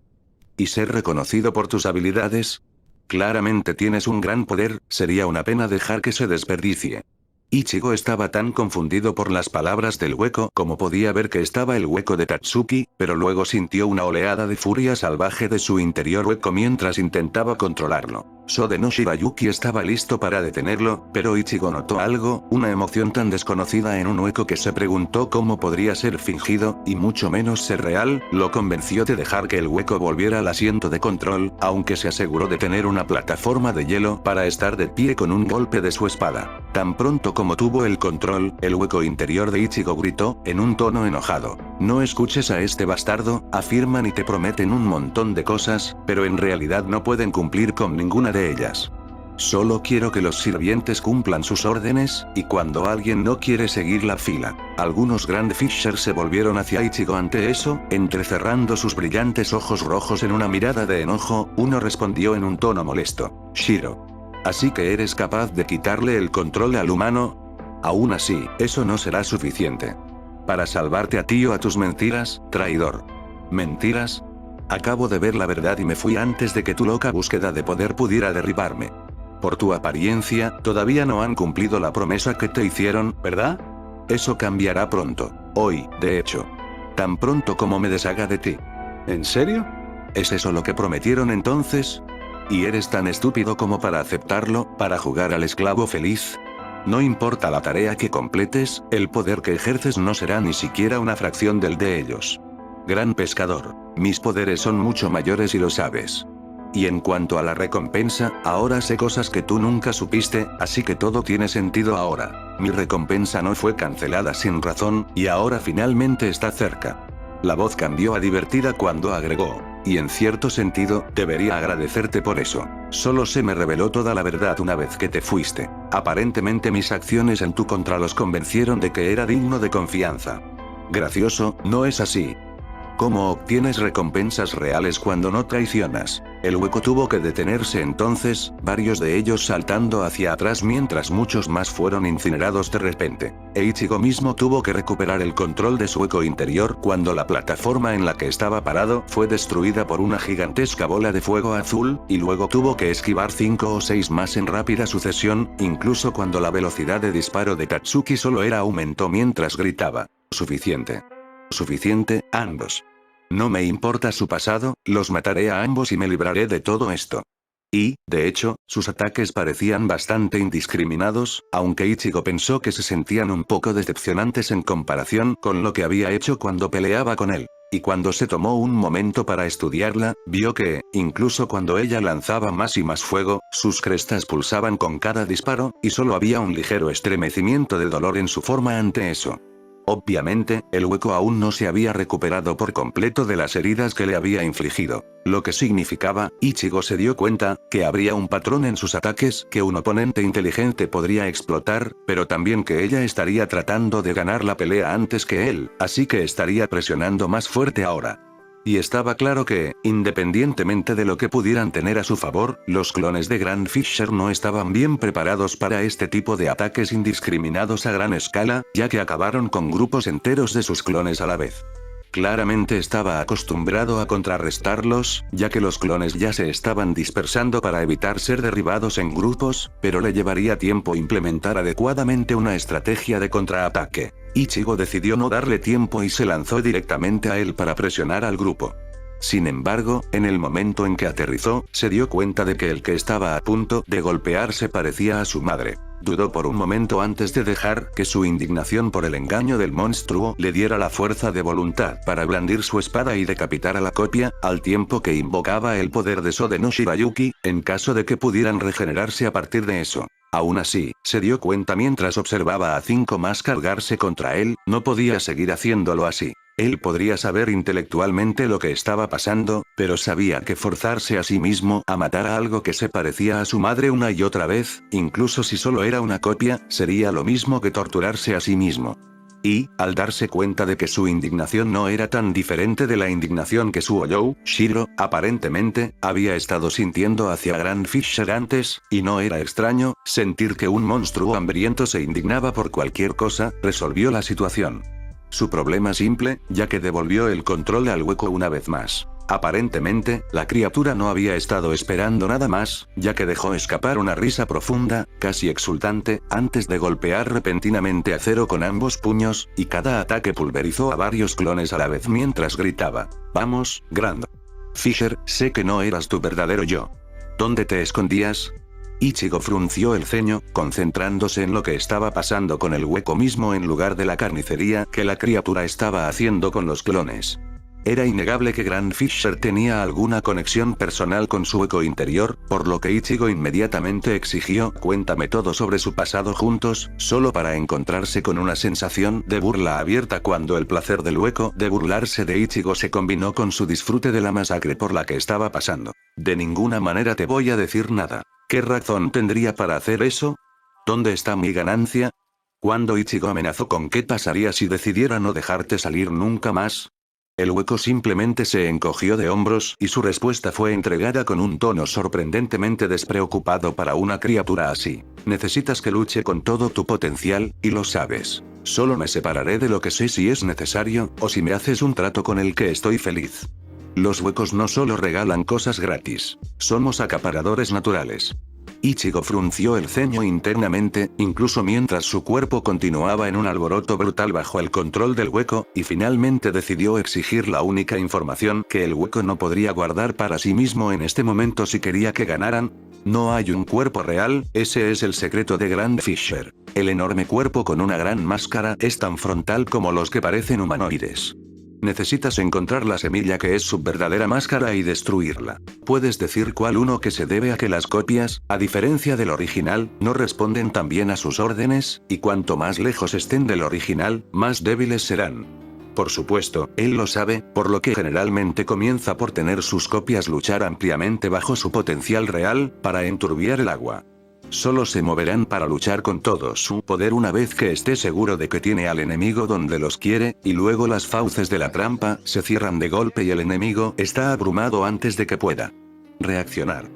¿Y ser reconocido por tus habilidades? Claramente tienes un gran poder, sería una pena dejar que se desperdicie. Ichigo estaba tan confundido por las palabras del hueco como podía ver que estaba el hueco de Tatsuki, pero luego sintió una oleada de furia salvaje de su interior hueco mientras intentaba controlarlo. Sode no Shirayuki estaba listo para detenerlo, pero Ichigo notó algo, una emoción tan desconocida en un hueco que se preguntó cómo podría ser fingido, y mucho menos ser real, lo convenció de dejar que el hueco volviera al asiento de control, aunque se aseguró de tener una plataforma de hielo para estar de pie con un golpe de su espada. Tan pronto como tuvo el control, el hueco interior de Ichigo gritó, en un tono enojado. No escuches a este bastardo, afirman y te prometen un montón de cosas, pero en realidad no pueden cumplir con ninguna de ellas. Solo quiero que los sirvientes cumplan sus órdenes, y cuando alguien no quiere seguir la fila. Algunos Grand Fishers se volvieron hacia Ichigo ante eso, entrecerrando sus brillantes ojos rojos en una mirada de enojo, uno respondió en un tono molesto. Shiro. ¿Así que eres capaz de quitarle el control al humano? Aún así, eso no será suficiente. Para salvarte a ti o a tus mentiras, traidor. ¿Mentiras? Acabo de ver la verdad y me fui antes de que tu loca búsqueda de poder pudiera derribarme. Por tu apariencia, todavía no han cumplido la promesa que te hicieron, ¿verdad? Eso cambiará pronto. Hoy, de hecho. Tan pronto como me deshaga de ti. ¿En serio? ¿Es eso lo que prometieron entonces? ¿Y eres tan estúpido como para aceptarlo, para jugar al esclavo feliz? No importa la tarea que completes, el poder que ejerces no será ni siquiera una fracción del de ellos. Gran pescador, mis poderes son mucho mayores y lo sabes. Y en cuanto a la recompensa, ahora sé cosas que tú nunca supiste, así que todo tiene sentido ahora. Mi recompensa no fue cancelada sin razón, y ahora finalmente está cerca. La voz cambió a divertida cuando agregó. Y en cierto sentido, debería agradecerte por eso. Solo se me reveló toda la verdad una vez que te fuiste. Aparentemente mis acciones en tu contra los convencieron de que era digno de confianza. Gracioso, ¿no es así? ¿Cómo obtienes recompensas reales cuando no traicionas? El hueco tuvo que detenerse entonces, varios de ellos saltando hacia atrás mientras muchos más fueron incinerados de repente. Ichigo mismo tuvo que recuperar el control de su hueco interior cuando la plataforma en la que estaba parado fue destruida por una gigantesca bola de fuego azul, y luego tuvo que esquivar 5 o 6 más en rápida sucesión, incluso cuando la velocidad de disparo de Tatsuki solo era aumento mientras gritaba. Suficiente. Suficiente, ambos. No me importa su pasado, los mataré a ambos y me libraré de todo esto. Y, de hecho, sus ataques parecían bastante indiscriminados, aunque Ichigo pensó que se sentían un poco decepcionantes en comparación con lo que había hecho cuando peleaba con él. Y cuando se tomó un momento para estudiarla, vio que, incluso cuando ella lanzaba más y más fuego, sus crestas pulsaban con cada disparo, y solo había un ligero estremecimiento de dolor en su forma ante eso. Obviamente, el hueco aún no se había recuperado por completo de las heridas que le había infligido. Lo que significaba, Ichigo se dio cuenta, que habría un patrón en sus ataques que un oponente inteligente podría explotar, pero también que ella estaría tratando de ganar la pelea antes que él, así que estaría presionando más fuerte ahora. Y estaba claro que, independientemente de lo que pudieran tener a su favor, los clones de Grand Fisher no estaban bien preparados para este tipo de ataques indiscriminados a gran escala, ya que acabaron con grupos enteros de sus clones a la vez. Claramente estaba acostumbrado a contrarrestarlos, ya que los clones ya se estaban dispersando para evitar ser derribados en grupos, pero le llevaría tiempo implementar adecuadamente una estrategia de contraataque. Ichigo decidió no darle tiempo y se lanzó directamente a él para presionar al grupo. Sin embargo, en el momento en que aterrizó, se dio cuenta de que el que estaba a punto de golpearse parecía a su madre. Dudó por un momento antes de dejar que su indignación por el engaño del monstruo le diera la fuerza de voluntad para blandir su espada y decapitar a la copia, al tiempo que invocaba el poder de Sode no Shirayuki, en caso de que pudieran regenerarse a partir de eso. Aún así, se dio cuenta mientras observaba a 5 más cargarse contra él, no podía seguir haciéndolo así. Él podría saber intelectualmente lo que estaba pasando, pero sabía que forzarse a sí mismo a matar a algo que se parecía a su madre una y otra vez, incluso si solo era una copia, sería lo mismo que torturarse a sí mismo. Y, al darse cuenta de que su indignación no era tan diferente de la indignación que su Oyou, Shiro, aparentemente, había estado sintiendo hacia Grand Fisher antes, y no era extraño, sentir que un monstruo hambriento se indignaba por cualquier cosa, resolvió la situación. Su problema simple, ya que devolvió el control al hueco una vez más. Aparentemente, la criatura no había estado esperando nada más, ya que dejó escapar una risa profunda, casi exultante, antes de golpear repentinamente a Zero con ambos puños, y cada ataque pulverizó a varios clones a la vez mientras gritaba: «Vamos, Grand Fisher, sé que no eras tu verdadero yo. ¿Dónde te escondías?» Ichigo frunció el ceño, concentrándose en lo que estaba pasando con el hueco mismo en lugar de la carnicería que la criatura estaba haciendo con los clones. Era innegable que Grand Fisher tenía alguna conexión personal con su hueco interior, por lo que Ichigo inmediatamente exigió: «Cuéntame todo sobre su pasado juntos», solo para encontrarse con una sensación de burla abierta cuando el placer del hueco de burlarse de Ichigo se combinó con su disfrute de la masacre por la que estaba pasando. «De ninguna manera te voy a decir nada. ¿Qué razón tendría para hacer eso? ¿Dónde está mi ganancia?» Cuando Ichigo amenazó con qué pasaría si decidiera no dejarte salir nunca más, el hueco simplemente se encogió de hombros y su respuesta fue entregada con un tono sorprendentemente despreocupado para una criatura así. «Necesitas que luche con todo tu potencial, y lo sabes. Solo me separaré de lo que sé si es necesario, o si me haces un trato con el que estoy feliz». Los huecos no solo regalan cosas gratis. Somos acaparadores naturales. Ichigo frunció el ceño internamente, incluso mientras su cuerpo continuaba en un alboroto brutal bajo el control del hueco, y finalmente decidió exigir la única información que el hueco no podría guardar para sí mismo en este momento si quería que ganaran. No hay un cuerpo real, ese es el secreto de Grand Fisher. El enorme cuerpo con una gran máscara es tan frontal como los que parecen humanoides. Necesitas encontrar la semilla que es su verdadera máscara y destruirla. ¿Puedes decir cuál uno que se debe a que las copias, a diferencia del original, no responden tan bien a sus órdenes, y cuanto más lejos estén del original, más débiles serán? Por supuesto, él lo sabe, por lo que generalmente comienza por tener sus copias luchar ampliamente bajo su potencial real, para enturbiar el agua. Solo se moverán para luchar con todo su poder una vez que esté seguro de que tiene al enemigo donde los quiere, y luego las fauces de la trampa se cierran de golpe y el enemigo está abrumado antes de que pueda reaccionar.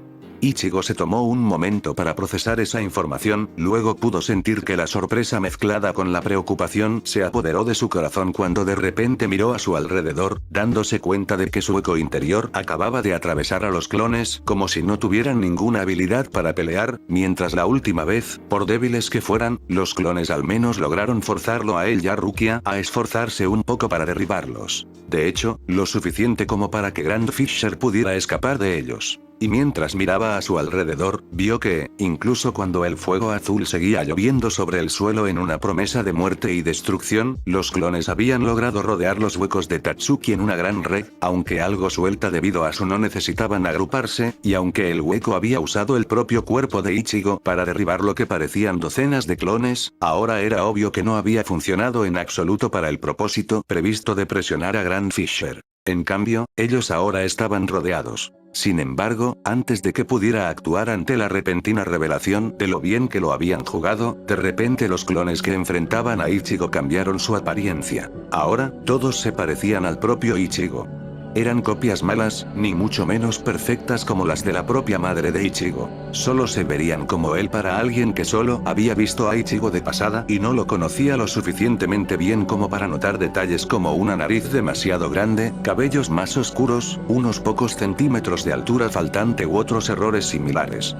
Ichigo se tomó un momento para procesar esa información, luego pudo sentir que la sorpresa mezclada con la preocupación se apoderó de su corazón cuando de repente miró a su alrededor, dándose cuenta de que su hueco interior acababa de atravesar a los clones como si no tuvieran ninguna habilidad para pelear, mientras la última vez, por débiles que fueran, los clones al menos lograron forzarlo a él y a Rukia a esforzarse un poco para derribarlos. De hecho, lo suficiente como para que Grand Fisher pudiera escapar de ellos. y mientras miraba a su alrededor, vio que, incluso cuando el fuego azul seguía lloviendo sobre el suelo en una promesa de muerte y destrucción, los clones habían logrado rodear los huecos de Tatsuki en una gran red, aunque algo suelta debido a su no necesitaban agruparse, y aunque el hueco había usado el propio cuerpo de Ichigo para derribar lo que parecían docenas de clones, ahora era obvio que no había funcionado en absoluto para el propósito previsto de presionar a Grand Fisher. En cambio, ellos ahora estaban rodeados. Sin embargo, antes de que pudiera actuar ante la repentina revelación de lo bien que lo habían jugado, de repente los clones que enfrentaban a Ichigo cambiaron su apariencia. Ahora, todos se parecían al propio Ichigo. Eran copias malas, ni mucho menos perfectas como las de la propia madre de Ichigo. Solo se verían como él para alguien que solo había visto a Ichigo de pasada y no lo conocía lo suficientemente bien como para notar detalles como una nariz demasiado grande, cabellos más oscuros, unos pocos centímetros de altura faltante u otros errores similares.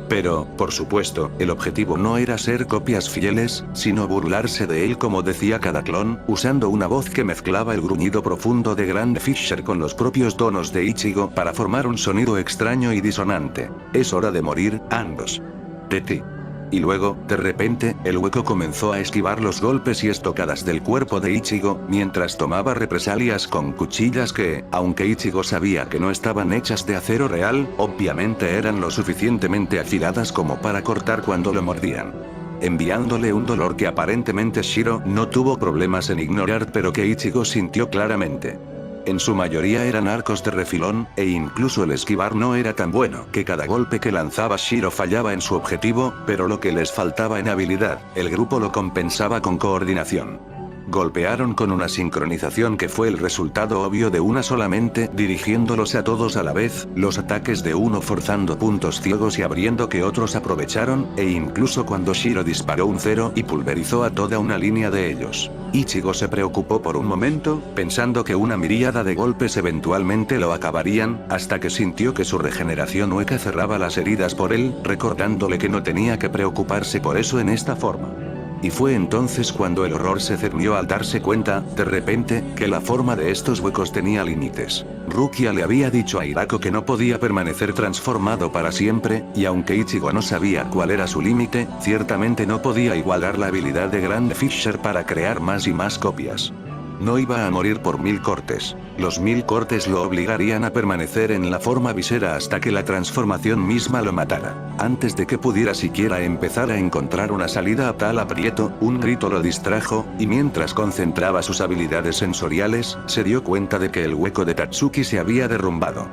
Pero, por supuesto, el objetivo no era ser copias fieles, sino burlarse de él como decía cada clon, usando una voz que mezclaba el gruñido profundo de Grand Fisher con los propios tonos de Ichigo para formar un sonido extraño y disonante. Es hora de morir, ambos. De ti. Y luego, de repente, el hueco comenzó a esquivar los golpes y estocadas del cuerpo de Ichigo, mientras tomaba represalias con cuchillas que, aunque Ichigo sabía que no estaban hechas de acero real, obviamente eran lo suficientemente afiladas como para cortar cuando lo mordían. Enviándole un dolor que aparentemente Shiro no tuvo problemas en ignorar pero que Ichigo sintió claramente. En su mayoría eran arcos de refilón, e incluso el esquivar no era tan bueno que cada golpe que lanzaba Shiro fallaba en su objetivo, pero lo que les faltaba en habilidad, el grupo lo compensaba con coordinación. Golpearon con una sincronización que fue el resultado obvio de una solamente dirigiéndolos a todos a la vez, los ataques de uno forzando puntos ciegos y abriendo que otros aprovecharon, e incluso cuando Shiro disparó un cero y pulverizó a toda una línea de ellos. Ichigo se preocupó por un momento, pensando que una miríada de golpes eventualmente lo acabarían, hasta que sintió que su regeneración hueca cerraba las heridas por él, recordándole que no tenía que preocuparse por eso en esta forma. Y fue entonces cuando el horror se cernió al darse cuenta, de repente, que la forma de estos huecos tenía límites. Rukia le había dicho a Hirako que no podía permanecer transformado para siempre, y aunque Ichigo no sabía cuál era su límite, ciertamente no podía igualar la habilidad de Grand Fisher para crear más y más copias. No iba a morir por 1000 cortes. Los 1000 cortes lo obligarían a permanecer en la forma visera hasta que la transformación misma lo matara. Antes de que pudiera siquiera empezar a encontrar una salida a tal aprieto, un grito lo distrajo, y mientras concentraba sus habilidades sensoriales, se dio cuenta de que el hueco de Tatsuki se había derrumbado.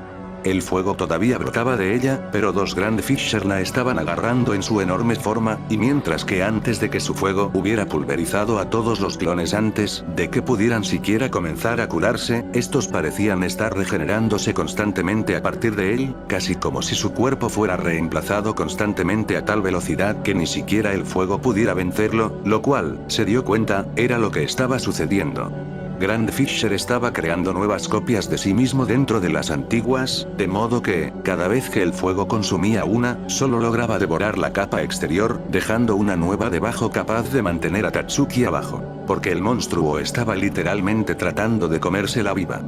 El fuego todavía brotaba de ella, pero dos Grand Fisher la estaban agarrando en su enorme forma, y mientras que antes de que su fuego hubiera pulverizado a todos los clones antes de que pudieran siquiera comenzar a curarse, estos parecían estar regenerándose constantemente a partir de él, casi como si su cuerpo fuera reemplazado constantemente a tal velocidad que ni siquiera el fuego pudiera vencerlo, lo cual, se dio cuenta, era lo que estaba sucediendo. Grand Fisher estaba creando nuevas copias de sí mismo dentro de las antiguas, de modo que, cada vez que el fuego consumía una, solo lograba devorar la capa exterior, dejando una nueva debajo capaz de mantener a Tatsuki abajo. Porque el monstruo estaba literalmente tratando de comérsela viva.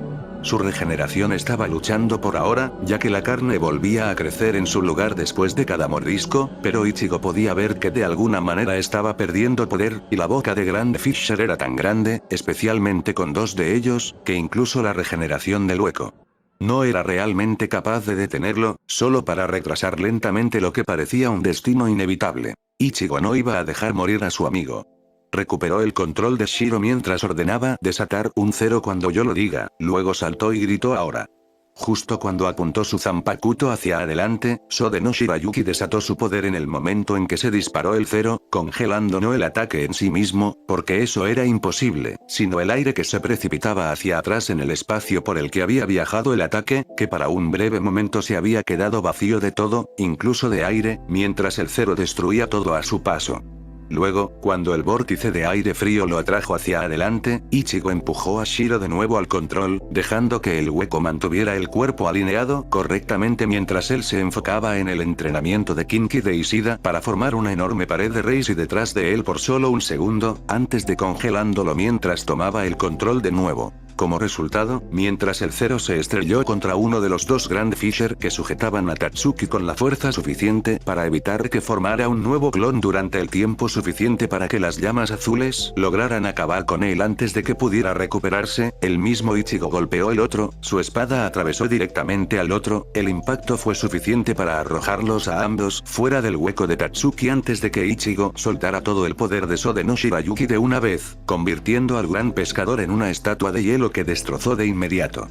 Su regeneración estaba luchando por ahora, ya que la carne volvía a crecer en su lugar después de cada mordisco, pero Ichigo podía ver que de alguna manera estaba perdiendo poder, y la boca de Grand Fisher era tan grande, especialmente con dos de ellos, que incluso la regeneración del hueco no era realmente capaz de detenerlo, solo para retrasar lentamente lo que parecía un destino inevitable. Ichigo no iba a dejar morir a su amigo. Recuperó el control de Shiro mientras ordenaba desatar un cero cuando yo lo diga, luego saltó y gritó ahora. Justo cuando apuntó su Zanpakuto hacia adelante, Sode no Shirayuki desató su poder en el momento en que se disparó el cero, congelando no el ataque en sí mismo, porque eso era imposible, sino el aire que se precipitaba hacia atrás en el espacio por el que había viajado el ataque, que para un breve momento se había quedado vacío de todo, incluso de aire, mientras el cero destruía todo a su paso. Luego, cuando el vórtice de aire frío lo atrajo hacia adelante, Ichigo empujó a Shiro de nuevo al control, dejando que el hueco mantuviera el cuerpo alineado correctamente mientras él se enfocaba en el entrenamiento de Kinki de Ishida para formar una enorme pared de Reishi detrás de él por solo un segundo, antes de congelándolo mientras tomaba el control de nuevo. Como resultado, mientras el Zero se estrelló contra uno de los dos Grand Fisher que sujetaban a Tatsuki con la fuerza suficiente para evitar que formara un nuevo clon durante el tiempo suficiente para que las llamas azules lograran acabar con él antes de que pudiera recuperarse, el mismo Ichigo golpeó el otro, su espada atravesó directamente al otro, el impacto fue suficiente para arrojarlos a ambos fuera del hueco de Tatsuki antes de que Ichigo soltara todo el poder de Sode no Shirayuki de una vez, convirtiendo al gran pescador en una estatua de hielo que destrozó de inmediato.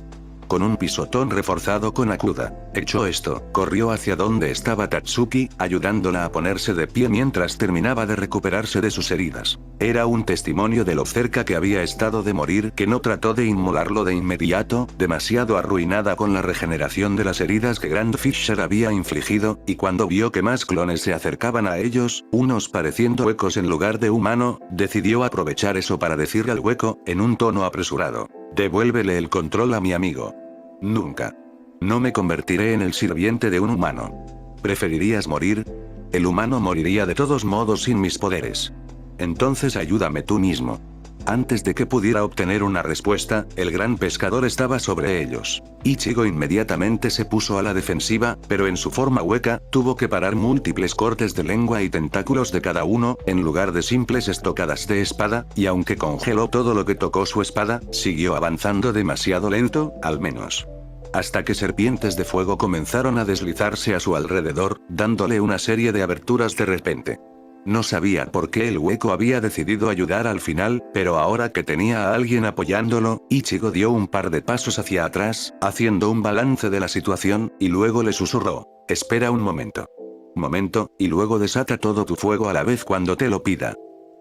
Con un pisotón reforzado con Akuda. Hecho esto, corrió hacia donde estaba Tatsuki, ayudándola a ponerse de pie mientras terminaba de recuperarse de sus heridas. Era un testimonio de lo cerca que había estado de morir que no trató de inmolarlo de inmediato, demasiado arruinada con la regeneración de las heridas que Grand Fisher había infligido, y cuando vio que más clones se acercaban a ellos, unos pareciendo huecos en lugar de humano, decidió aprovechar eso para decirle al hueco, en un tono apresurado: «Devuélvele el control a mi amigo». «Nunca. No me convertiré en el sirviente de un humano». «¿Preferirías morir?» «El humano moriría de todos modos sin mis poderes». «Entonces ayúdame tú mismo». Antes de que pudiera obtener una respuesta, el gran pescador estaba sobre ellos. Ichigo inmediatamente se puso a la defensiva, pero en su forma hueca, tuvo que parar múltiples cortes de lengua y tentáculos de cada uno, en lugar de simples estocadas de espada, y aunque congeló todo lo que tocó su espada, siguió avanzando demasiado lento, al menos. Hasta que serpientes de fuego comenzaron a deslizarse a su alrededor, dándole una serie de aberturas de repente. No sabía por qué el hueco había decidido ayudar al final, pero ahora que tenía a alguien apoyándolo, Ichigo dio un par de pasos hacia atrás, haciendo un balance de la situación, y luego le susurró: «Espera un momento. Momento, y luego desata todo tu fuego a la vez cuando te lo pida».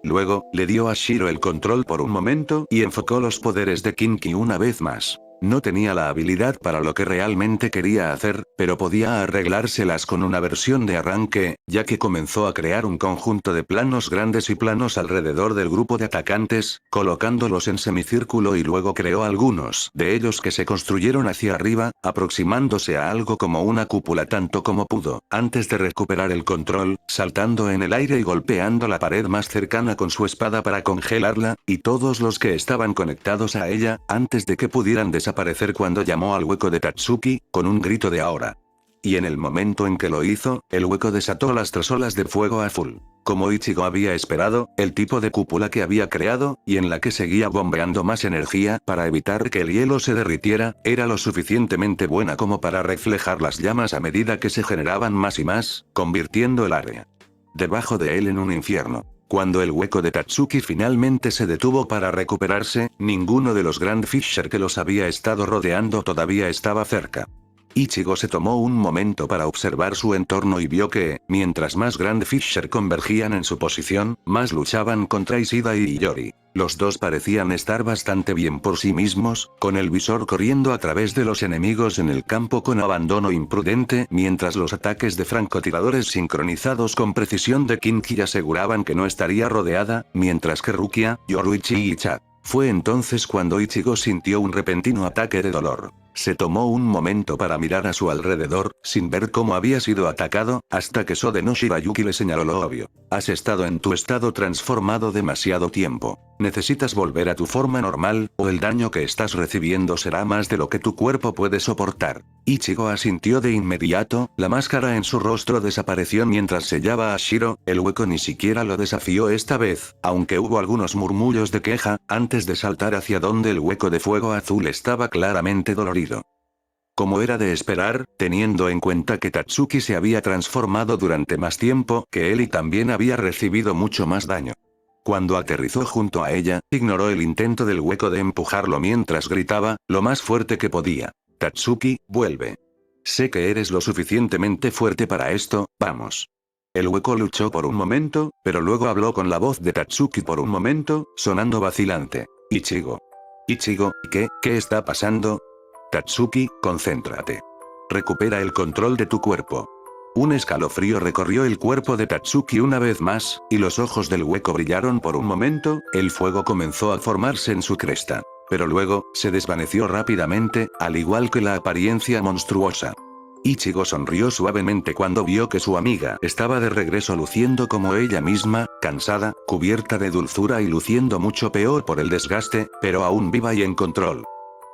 Luego, le dio a Shiro el control por un momento y enfocó los poderes de Kinki una vez más. No tenía la habilidad para lo que realmente quería hacer, pero podía arreglárselas con una versión de arranque, ya que comenzó a crear un conjunto de planos grandes y planos alrededor del grupo de atacantes, colocándolos en semicírculo y luego creó algunos de ellos que se construyeron hacia arriba, aproximándose a algo como una cúpula tanto como pudo, antes de recuperar el control, saltando en el aire y golpeando la pared más cercana con su espada para congelarla, y todos los que estaban conectados a ella, antes de que pudieran desaparecer cuando llamó al hueco de Tatsuki, con un grito de ahora. Y en el momento en que lo hizo, el hueco desató las 3 olas de fuego azul. Como Ichigo había esperado, el tipo de cúpula que había creado, y en la que seguía bombeando más energía para evitar que el hielo se derritiera, era lo suficientemente buena como para reflejar las llamas a medida que se generaban más y más, convirtiendo el área debajo de él en un infierno. Cuando el hueco de Tatsuki finalmente se detuvo para recuperarse, ninguno de los Grand Fisher que los había estado rodeando todavía estaba cerca. Ichigo se tomó un momento para observar su entorno y vio que, mientras más Grand Fisher convergían en su posición, más luchaban contra Ishida y Iori. Los dos parecían estar bastante bien por sí mismos, con el visor corriendo a través de los enemigos en el campo con abandono imprudente, mientras los ataques de francotiradores sincronizados con precisión de Kinki aseguraban que no estaría rodeada, mientras que Rukia, Yoruichi y Chad. Fue entonces cuando Ichigo sintió un repentino ataque de dolor. Se tomó un momento para mirar a su alrededor, sin ver cómo había sido atacado, hasta que Sode no Shirayuki le señaló lo obvio. Has estado en tu estado transformado demasiado tiempo. Necesitas volver a tu forma normal, o el daño que estás recibiendo será más de lo que tu cuerpo puede soportar. Ichigo asintió de inmediato, la máscara en su rostro desapareció mientras sellaba a Shiro, el hueco ni siquiera lo desafió esta vez, aunque hubo algunos murmullos de queja, antes de saltar hacia donde el hueco de fuego azul estaba claramente dolorido. Como era de esperar, teniendo en cuenta que Tatsuki se había transformado durante más tiempo que él y también había recibido mucho más daño. Cuando aterrizó junto a ella, ignoró el intento del hueco de empujarlo mientras gritaba, lo más fuerte que podía: «Tatsuki, vuelve. Sé que eres lo suficientemente fuerte para esto, vamos». El hueco luchó por un momento, pero luego habló con la voz de Tatsuki por un momento, sonando vacilante. «Ichigo. Ichigo, ¿qué está pasando?» «Tatsuki, concéntrate. Recupera el control de tu cuerpo». Un escalofrío recorrió el cuerpo de Tatsuki una vez más, y los ojos del hueco brillaron por un momento, el fuego comenzó a formarse en su cresta. Pero luego, se desvaneció rápidamente, al igual que la apariencia monstruosa. Ichigo sonrió suavemente cuando vio que su amiga estaba de regreso luciendo como ella misma, cansada, cubierta de dulzura y luciendo mucho peor por el desgaste, pero aún viva y en control.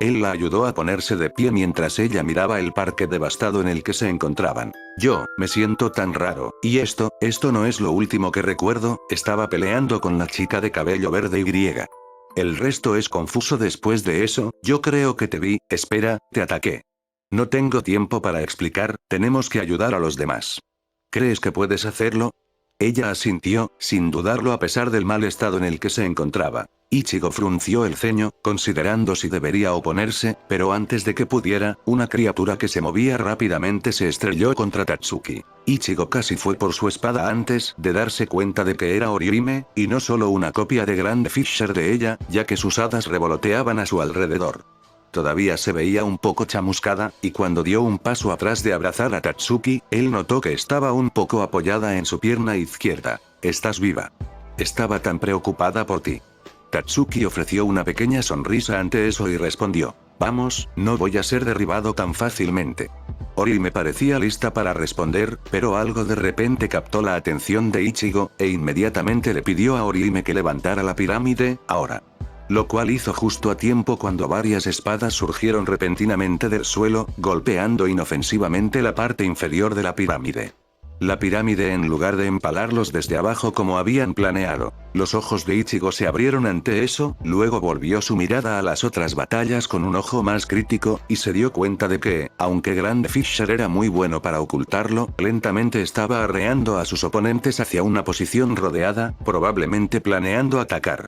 Él la ayudó a ponerse de pie mientras ella miraba el parque devastado en el que se encontraban. Yo, me siento tan raro, y esto no es lo último que recuerdo, estaba peleando con la chica de cabello verde y. El resto es confuso después de eso, yo creo que te vi, espera, te ataqué. No tengo tiempo para explicar, tenemos que ayudar a los demás. ¿Crees que puedes hacerlo? Ella asintió, sin dudarlo a pesar del mal estado en el que se encontraba. Ichigo frunció el ceño, considerando si debería oponerse, pero antes de que pudiera, una criatura que se movía rápidamente se estrelló contra Tatsuki. Ichigo casi fue por su espada antes de darse cuenta de que era Orihime, y no solo una copia de Grand Fisher de ella, ya que sus hadas revoloteaban a su alrededor. Todavía se veía un poco chamuscada, y cuando dio un paso atrás de abrazar a Tatsuki, él notó que estaba un poco apoyada en su pierna izquierda. «Estás viva. Estaba tan preocupada por ti». Tatsuki ofreció una pequeña sonrisa ante eso y respondió: «Vamos, no voy a ser derribado tan fácilmente». Orihime parecía lista para responder, pero algo de repente captó la atención de Ichigo, e inmediatamente le pidió a Orihime que levantara la pirámide, ahora. Lo cual hizo justo a tiempo cuando varias espadas surgieron repentinamente del suelo, golpeando inofensivamente la parte inferior de la pirámide. La pirámide, en lugar de empalarlos desde abajo como habían planeado, los ojos de Ichigo se abrieron ante eso, luego volvió su mirada a las otras batallas con un ojo más crítico, y se dio cuenta de que, aunque Grand Fisher era muy bueno para ocultarlo, lentamente estaba arreando a sus oponentes hacia una posición rodeada, probablemente planeando atacar.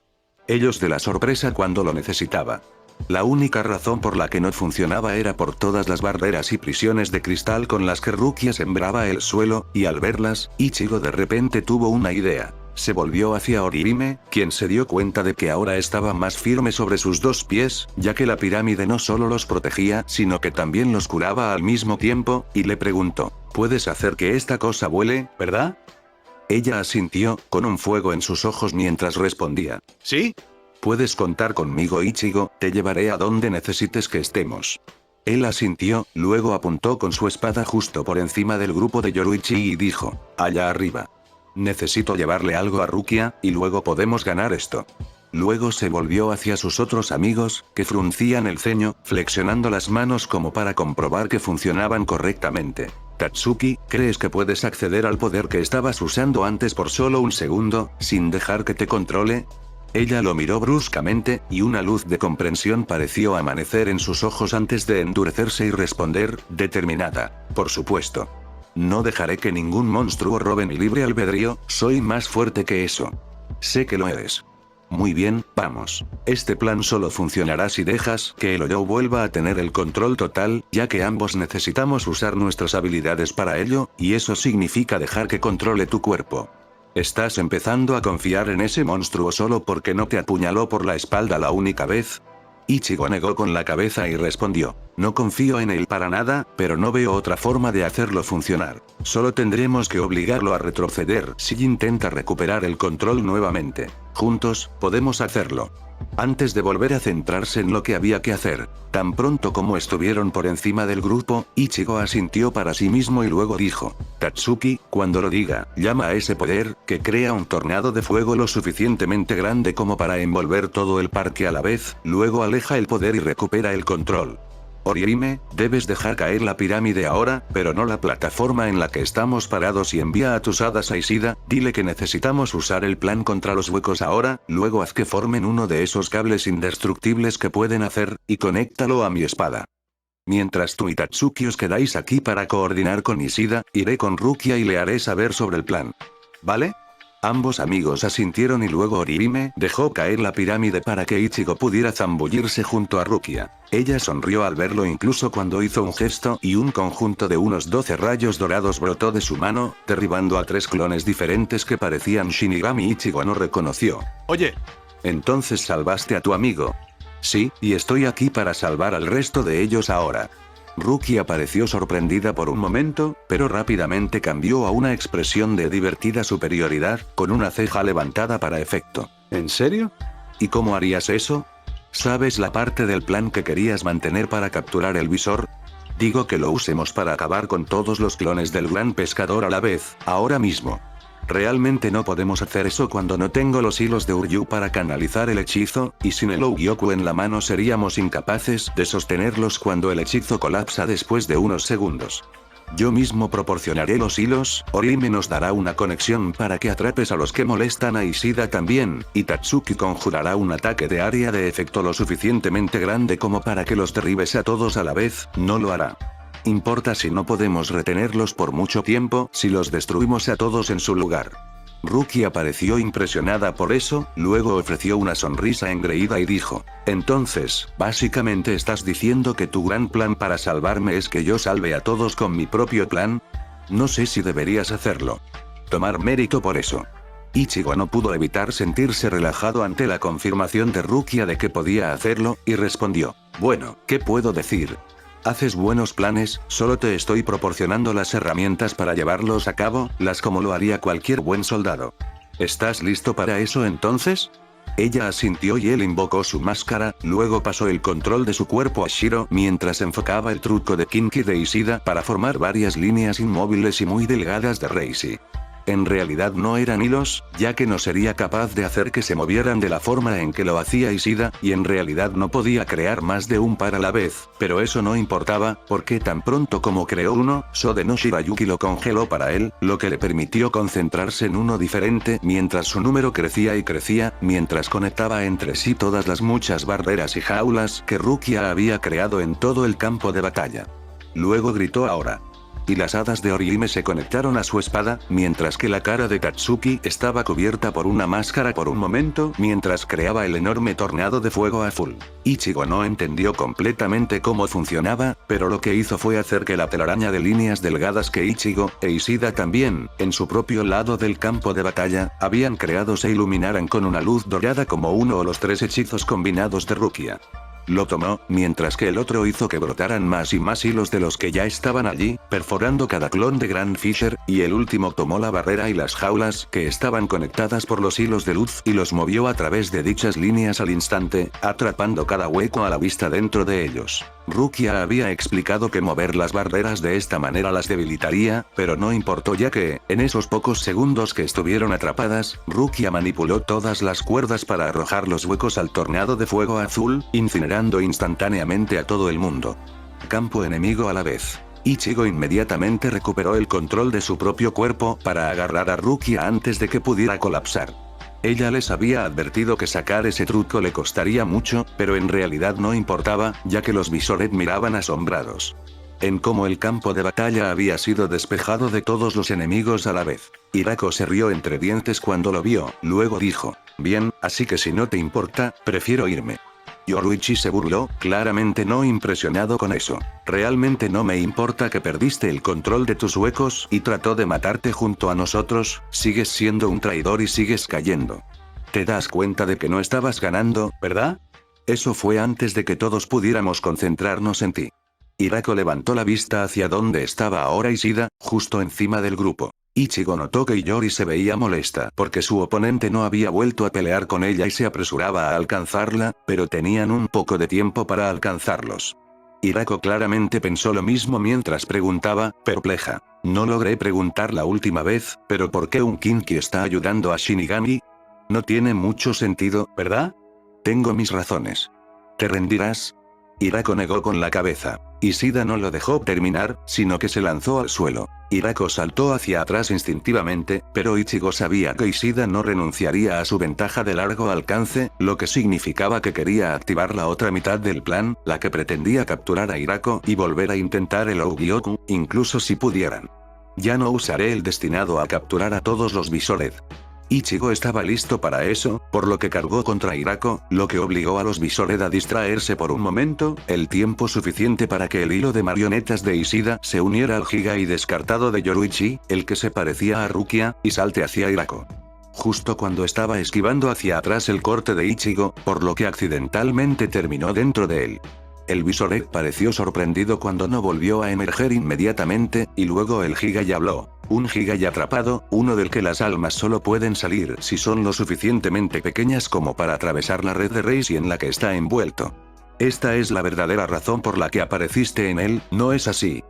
Ellos de la sorpresa cuando lo necesitaba. La única razón por la que no funcionaba era por todas las barreras y prisiones de cristal con las que Rukia sembraba el suelo, y al verlas, Ichigo de repente tuvo una idea. Se volvió hacia Orihime, quien se dio cuenta de que ahora estaba más firme sobre sus dos pies, ya que la pirámide no solo los protegía, sino que también los curaba al mismo tiempo, y le preguntó: «Puedes hacer que esta cosa vuele, ¿verdad?» Ella asintió, con un fuego en sus ojos mientras respondía: «¿Sí? Puedes contar conmigo, Ichigo, te llevaré a donde necesites que estemos». Él asintió, luego apuntó con su espada justo por encima del grupo de Yoruichi y dijo: «Allá arriba. Necesito llevarle algo a Rukia, y luego podemos ganar esto». Luego se volvió hacia sus otros amigos, que fruncían el ceño, flexionando las manos como para comprobar que funcionaban correctamente. «Tatsuki, ¿crees que puedes acceder al poder que estabas usando antes por solo un segundo, sin dejar que te controle?» Ella lo miró bruscamente, y una luz de comprensión pareció amanecer en sus ojos antes de endurecerse y responder, determinada: «Por supuesto. No dejaré que ningún monstruo robe mi libre albedrío, soy más fuerte que eso. Sé que lo eres». «Muy bien, vamos. Este plan solo funcionará si dejas que el Oyo vuelva a tener el control total, ya que ambos necesitamos usar nuestras habilidades para ello, y eso significa dejar que controle tu cuerpo. ¿Estás empezando a confiar en ese monstruo solo porque no te apuñaló por la espalda la única vez?» Ichigo negó con la cabeza y respondió: «No confío en él para nada, pero no veo otra forma de hacerlo funcionar. Solo tendremos que obligarlo a retroceder si intenta recuperar el control nuevamente. Juntos, podemos hacerlo». Antes de volver a centrarse en lo que había que hacer, tan pronto como estuvieron por encima del grupo, Ichigo asintió para sí mismo y luego dijo: «Tatsuki, cuando lo diga, llama a ese poder, que crea un tornado de fuego lo suficientemente grande como para envolver todo el parque a la vez, luego aleja el poder y recupera el control. Orihime, debes dejar caer la pirámide ahora, pero no la plataforma en la que estamos parados, y envía a tus hadas a Ishida, dile que necesitamos usar el plan contra los huecos ahora, luego haz que formen uno de esos cables indestructibles que pueden hacer, y conéctalo a mi espada. Mientras tú y Tatsuki os quedáis aquí para coordinar con Ishida, iré con Rukia y le haré saber sobre el plan. ¿Vale?» Ambos amigos asintieron y luego Orihime dejó caer la pirámide para que Ichigo pudiera zambullirse junto a Rukia. Ella sonrió al verlo incluso cuando hizo un gesto y un conjunto de unos 12 rayos dorados brotó de su mano, derribando a 3 clones diferentes que parecían Shinigami. Ichigo no reconoció. «Oye. ¿Entonces salvaste a tu amigo?» «Sí, y estoy aquí para salvar al resto de ellos ahora». Rukia pareció sorprendida por un momento, pero rápidamente cambió a una expresión de divertida superioridad, con una ceja levantada para efecto. «¿En serio? ¿Y cómo harías eso? ¿Sabes la parte del plan que querías mantener para capturar el visor? Digo que lo usemos para acabar con todos los clones del gran pescador a la vez, ahora mismo». Realmente no podemos hacer eso cuando no tengo los hilos de Uryu para canalizar el hechizo, y sin el Ougyoku en la mano seríamos incapaces de sostenerlos cuando el hechizo colapsa después de unos segundos. Yo mismo proporcionaré los hilos, Orihime nos dará una conexión para que atrapes a los que molestan a Ishida también, y Tatsuki conjurará un ataque de área de efecto lo suficientemente grande como para que los derribes a todos a la vez, no lo hará. Importa si no podemos retenerlos por mucho tiempo, si los destruimos a todos en su lugar. Rukia pareció impresionada por eso, luego ofreció una sonrisa engreída y dijo, entonces, básicamente estás diciendo que tu gran plan para salvarme es que yo salve a todos con mi propio plan. No sé si deberías hacerlo. Tomar mérito por eso. Ichigo no pudo evitar sentirse relajado ante la confirmación de Rukia de que podía hacerlo, y respondió, bueno, ¿qué puedo decir? Haces buenos planes, solo te estoy proporcionando las herramientas para llevarlos a cabo, las como lo haría cualquier buen soldado. ¿Estás listo para eso entonces? Ella asintió y él invocó su máscara, luego pasó el control de su cuerpo a Shiro mientras enfocaba el truco de Kinki de Ishida para formar varias líneas inmóviles y muy delgadas de Reishi. En realidad no eran hilos, ya que no sería capaz de hacer que se movieran de la forma en que lo hacía Ishida, y en realidad no podía crear más de un par a la vez, pero eso no importaba, porque tan pronto como creó uno, Sode no Shirayuki lo congeló para él, lo que le permitió concentrarse en uno diferente mientras su número crecía y crecía, mientras conectaba entre sí todas las muchas barreras y jaulas que Rukia había creado en todo el campo de batalla. Luego gritó ahora. Y las hadas de Orihime se conectaron a su espada, mientras que la cara de Tatsuki estaba cubierta por una máscara por un momento mientras creaba el enorme tornado de fuego azul. Ichigo no entendió completamente cómo funcionaba, pero lo que hizo fue hacer que la telaraña de líneas delgadas que Ichigo, e Ishida también, en su propio lado del campo de batalla, habían creado se iluminaran con una luz dorada como uno o los tres hechizos combinados de Rukia. Lo tomó, mientras que el otro hizo que brotaran más y más hilos de los que ya estaban allí, perforando cada clon de Grand Fisher, y el último tomó la barrera y las jaulas que estaban conectadas por los hilos de luz y los movió a través de dichas líneas al instante, atrapando cada hueco a la vista dentro de ellos. Rukia había explicado que mover las barreras de esta manera las debilitaría, pero no importó ya que, en esos pocos segundos que estuvieron atrapadas, Rukia manipuló todas las cuerdas para arrojar los huecos al tornado de fuego azul, incinerando instantáneamente a todo el mundo. Campo enemigo a la vez. Ichigo inmediatamente recuperó el control de su propio cuerpo para agarrar a Rukia antes de que pudiera colapsar. Ella les había advertido que sacar ese truco le costaría mucho, pero en realidad no importaba, ya que los Visoret miraban asombrados. En cómo el campo de batalla había sido despejado de todos los enemigos a la vez. Hirako se rió entre dientes cuando lo vio, luego dijo, bien, así que si no te importa, prefiero irme. Yoruichi se burló, claramente no impresionado con eso. Realmente no me importa que perdiste el control de tus huecos y trató de matarte junto a nosotros, sigues siendo un traidor y sigues cayendo. Te das cuenta de que no estabas ganando, ¿verdad? Eso fue antes de que todos pudiéramos concentrarnos en ti. Hirako levantó la vista hacia donde estaba ahora Ishida, justo encima del grupo. Ichigo notó que Iori se veía molesta porque su oponente no había vuelto a pelear con ella y se apresuraba a alcanzarla, pero tenían un poco de tiempo para alcanzarlos. Hirako claramente pensó lo mismo mientras preguntaba, perpleja. No logré preguntar la última vez, pero ¿por qué un Kinki está ayudando a Shinigami? No tiene mucho sentido, ¿verdad? Tengo mis razones. ¿Te rendirás? Hirako negó con la cabeza. Ishida no lo dejó terminar, sino que se lanzó al suelo. Hirako saltó hacia atrás instintivamente, pero Ichigo sabía que Ishida no renunciaría a su ventaja de largo alcance, lo que significaba que quería activar la otra mitad del plan, la que pretendía capturar a Hirako y volver a intentar el Ougyoku, incluso si pudieran. Ya no usaré el destinado a capturar a todos los Visored. Ichigo estaba listo para eso, por lo que cargó contra Hirako, lo que obligó a los Visored a distraerse por un momento, el tiempo suficiente para que el hilo de marionetas de Ishida se uniera al giga y descartado de Yoruichi, el que se parecía a Rukia, y salte hacia Hirako. Justo cuando estaba esquivando hacia atrás el corte de Ichigo, por lo que accidentalmente terminó dentro de él. El Visored pareció sorprendido cuando no volvió a emerger inmediatamente, y luego el Higai habló. Un Higai atrapado, uno del que las almas solo pueden salir si son lo suficientemente pequeñas como para atravesar la red de Reishi en la que está envuelto. Esta es la verdadera razón por la que apareciste en él, ¿no es así?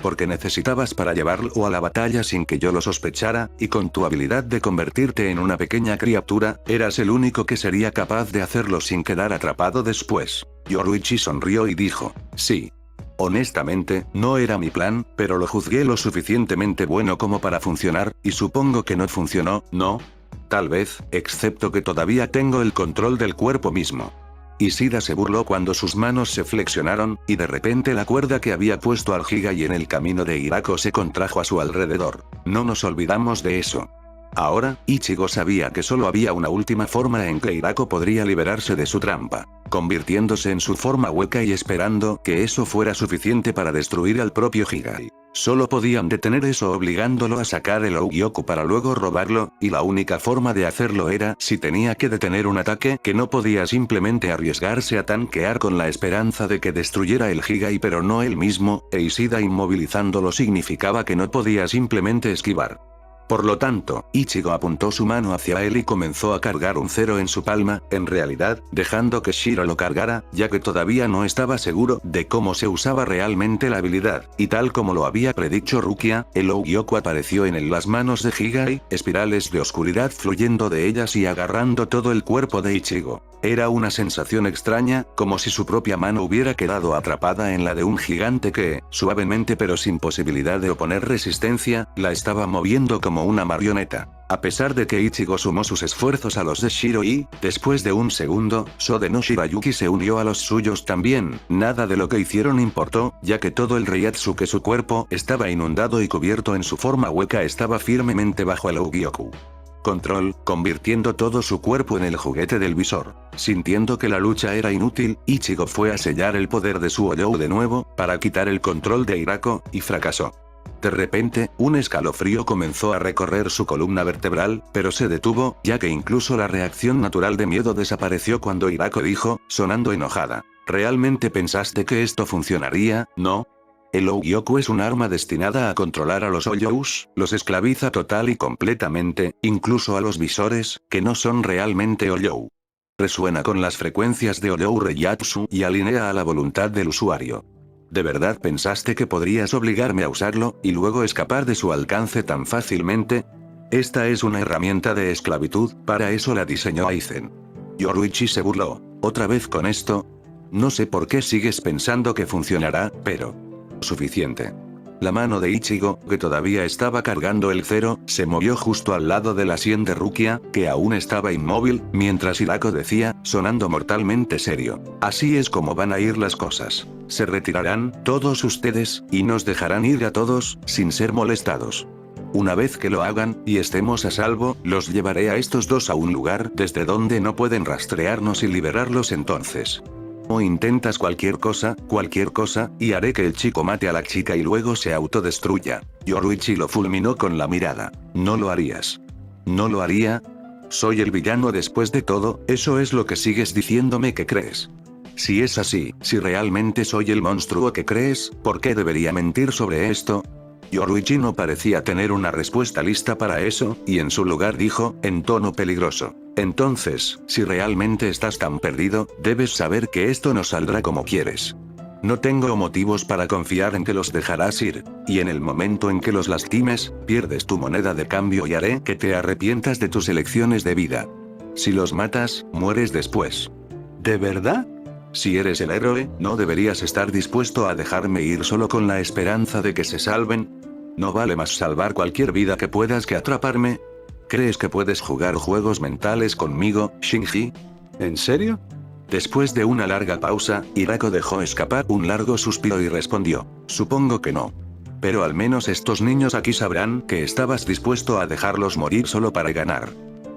porque necesitabas para llevarlo a la batalla sin que yo lo sospechara, y con tu habilidad de convertirte en una pequeña criatura, eras el único que sería capaz de hacerlo sin quedar atrapado después. Yoruichi sonrió y dijo, sí. Honestamente, no era mi plan, pero lo juzgué lo suficientemente bueno como para funcionar, y supongo que no funcionó, ¿no? Tal vez, excepto que todavía tengo el control del cuerpo mismo. Ishida se burló cuando sus manos se flexionaron, y de repente la cuerda que había puesto al Higai en el camino de Hirako se contrajo a su alrededor. No nos olvidamos de eso. Ahora, Ichigo sabía que solo había una última forma en que Hirako podría liberarse de su trampa, convirtiéndose en su forma hueca y esperando que eso fuera suficiente para destruir al propio Higai. Solo podían detener eso obligándolo a sacar el Ougyoku para luego robarlo, y la única forma de hacerlo era si tenía que detener un ataque que no podía simplemente arriesgarse a tanquear con la esperanza de que destruyera el Higai pero no él mismo, e Ishida inmovilizándolo significaba que no podía simplemente esquivar. Por lo tanto, Ichigo apuntó su mano hacia él y comenzó a cargar un 0 en su palma, en realidad, dejando que Shiro lo cargara, ya que todavía no estaba seguro de cómo se usaba realmente la habilidad, y tal como lo había predicho Rukia, el Ougyoku apareció en las manos de Higai, espirales de oscuridad fluyendo de ellas y agarrando todo el cuerpo de Ichigo. Era una sensación extraña, como si su propia mano hubiera quedado atrapada en la de un gigante que, suavemente pero sin posibilidad de oponer resistencia, la estaba moviendo como una marioneta. A pesar de que Ichigo sumó sus esfuerzos a los de Shiro y, después de un segundo, Sode no Shirayuki se unió a los suyos también, nada de lo que hicieron importó, ya que todo el Reiatsu que su cuerpo estaba inundado y cubierto en su forma hueca estaba firmemente bajo el Ougyoku. Control, convirtiendo todo su cuerpo en el juguete del visor. Sintiendo que la lucha era inútil, Ichigo fue a sellar el poder de su Oyou de nuevo, para quitar el control de Hirako, y fracasó. De repente, un escalofrío comenzó a recorrer su columna vertebral, pero se detuvo, ya que incluso la reacción natural de miedo desapareció cuando Hirako dijo, sonando enojada. ¿Realmente pensaste que esto funcionaría, no? El Ougyoku es un arma destinada a controlar a los Oyous, los esclaviza total y completamente, incluso a los visores, que no son realmente Oyou. Resuena con las frecuencias de Oyou Reiatsu y alinea a la voluntad del usuario. ¿De verdad pensaste que podrías obligarme a usarlo, y luego escapar de su alcance tan fácilmente? Esta es una herramienta de esclavitud, para eso la diseñó Aizen. Yoruichi se burló. ¿Otra vez con esto? No sé por qué sigues pensando que funcionará, pero... suficiente. La mano de Ichigo, que todavía estaba cargando el 0, se movió justo al lado de la sien de Rukia, que aún estaba inmóvil, mientras Hirako decía, sonando mortalmente serio. Así es como van a ir las cosas. Se retirarán, todos ustedes, y nos dejarán ir a todos, sin ser molestados. Una vez que lo hagan, y estemos a salvo, los llevaré a estos dos a un lugar desde donde no pueden rastrearnos y liberarlos entonces. O intentas cualquier cosa, y haré que el chico mate a la chica y luego se autodestruya. Yoruichi lo fulminó con la mirada. ¿No lo harías? ¿No lo haría? Soy el villano después de todo, eso es lo que sigues diciéndome que crees. Si es así, si realmente soy el monstruo que crees, ¿por qué debería mentir sobre esto? Yoruichi no parecía tener una respuesta lista para eso, y en su lugar dijo, en tono peligroso. Entonces, si realmente estás tan perdido, debes saber que esto no saldrá como quieres. No tengo motivos para confiar en que los dejarás ir, y en el momento en que los lastimes, pierdes tu moneda de cambio y haré que te arrepientas de tus elecciones de vida. Si los matas, mueres después. ¿De verdad? Si eres el héroe, ¿no deberías estar dispuesto a dejarme ir solo con la esperanza de que se salven? ¿No vale más salvar cualquier vida que puedas que atraparme? ¿Crees que puedes jugar juegos mentales conmigo, Shinji? ¿En serio? Después de una larga pausa, Hirako dejó escapar un largo suspiro y respondió, supongo que no. Pero al menos estos niños aquí sabrán que estabas dispuesto a dejarlos morir solo para ganar.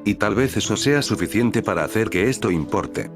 Y tal vez eso sea suficiente para hacer que esto importe.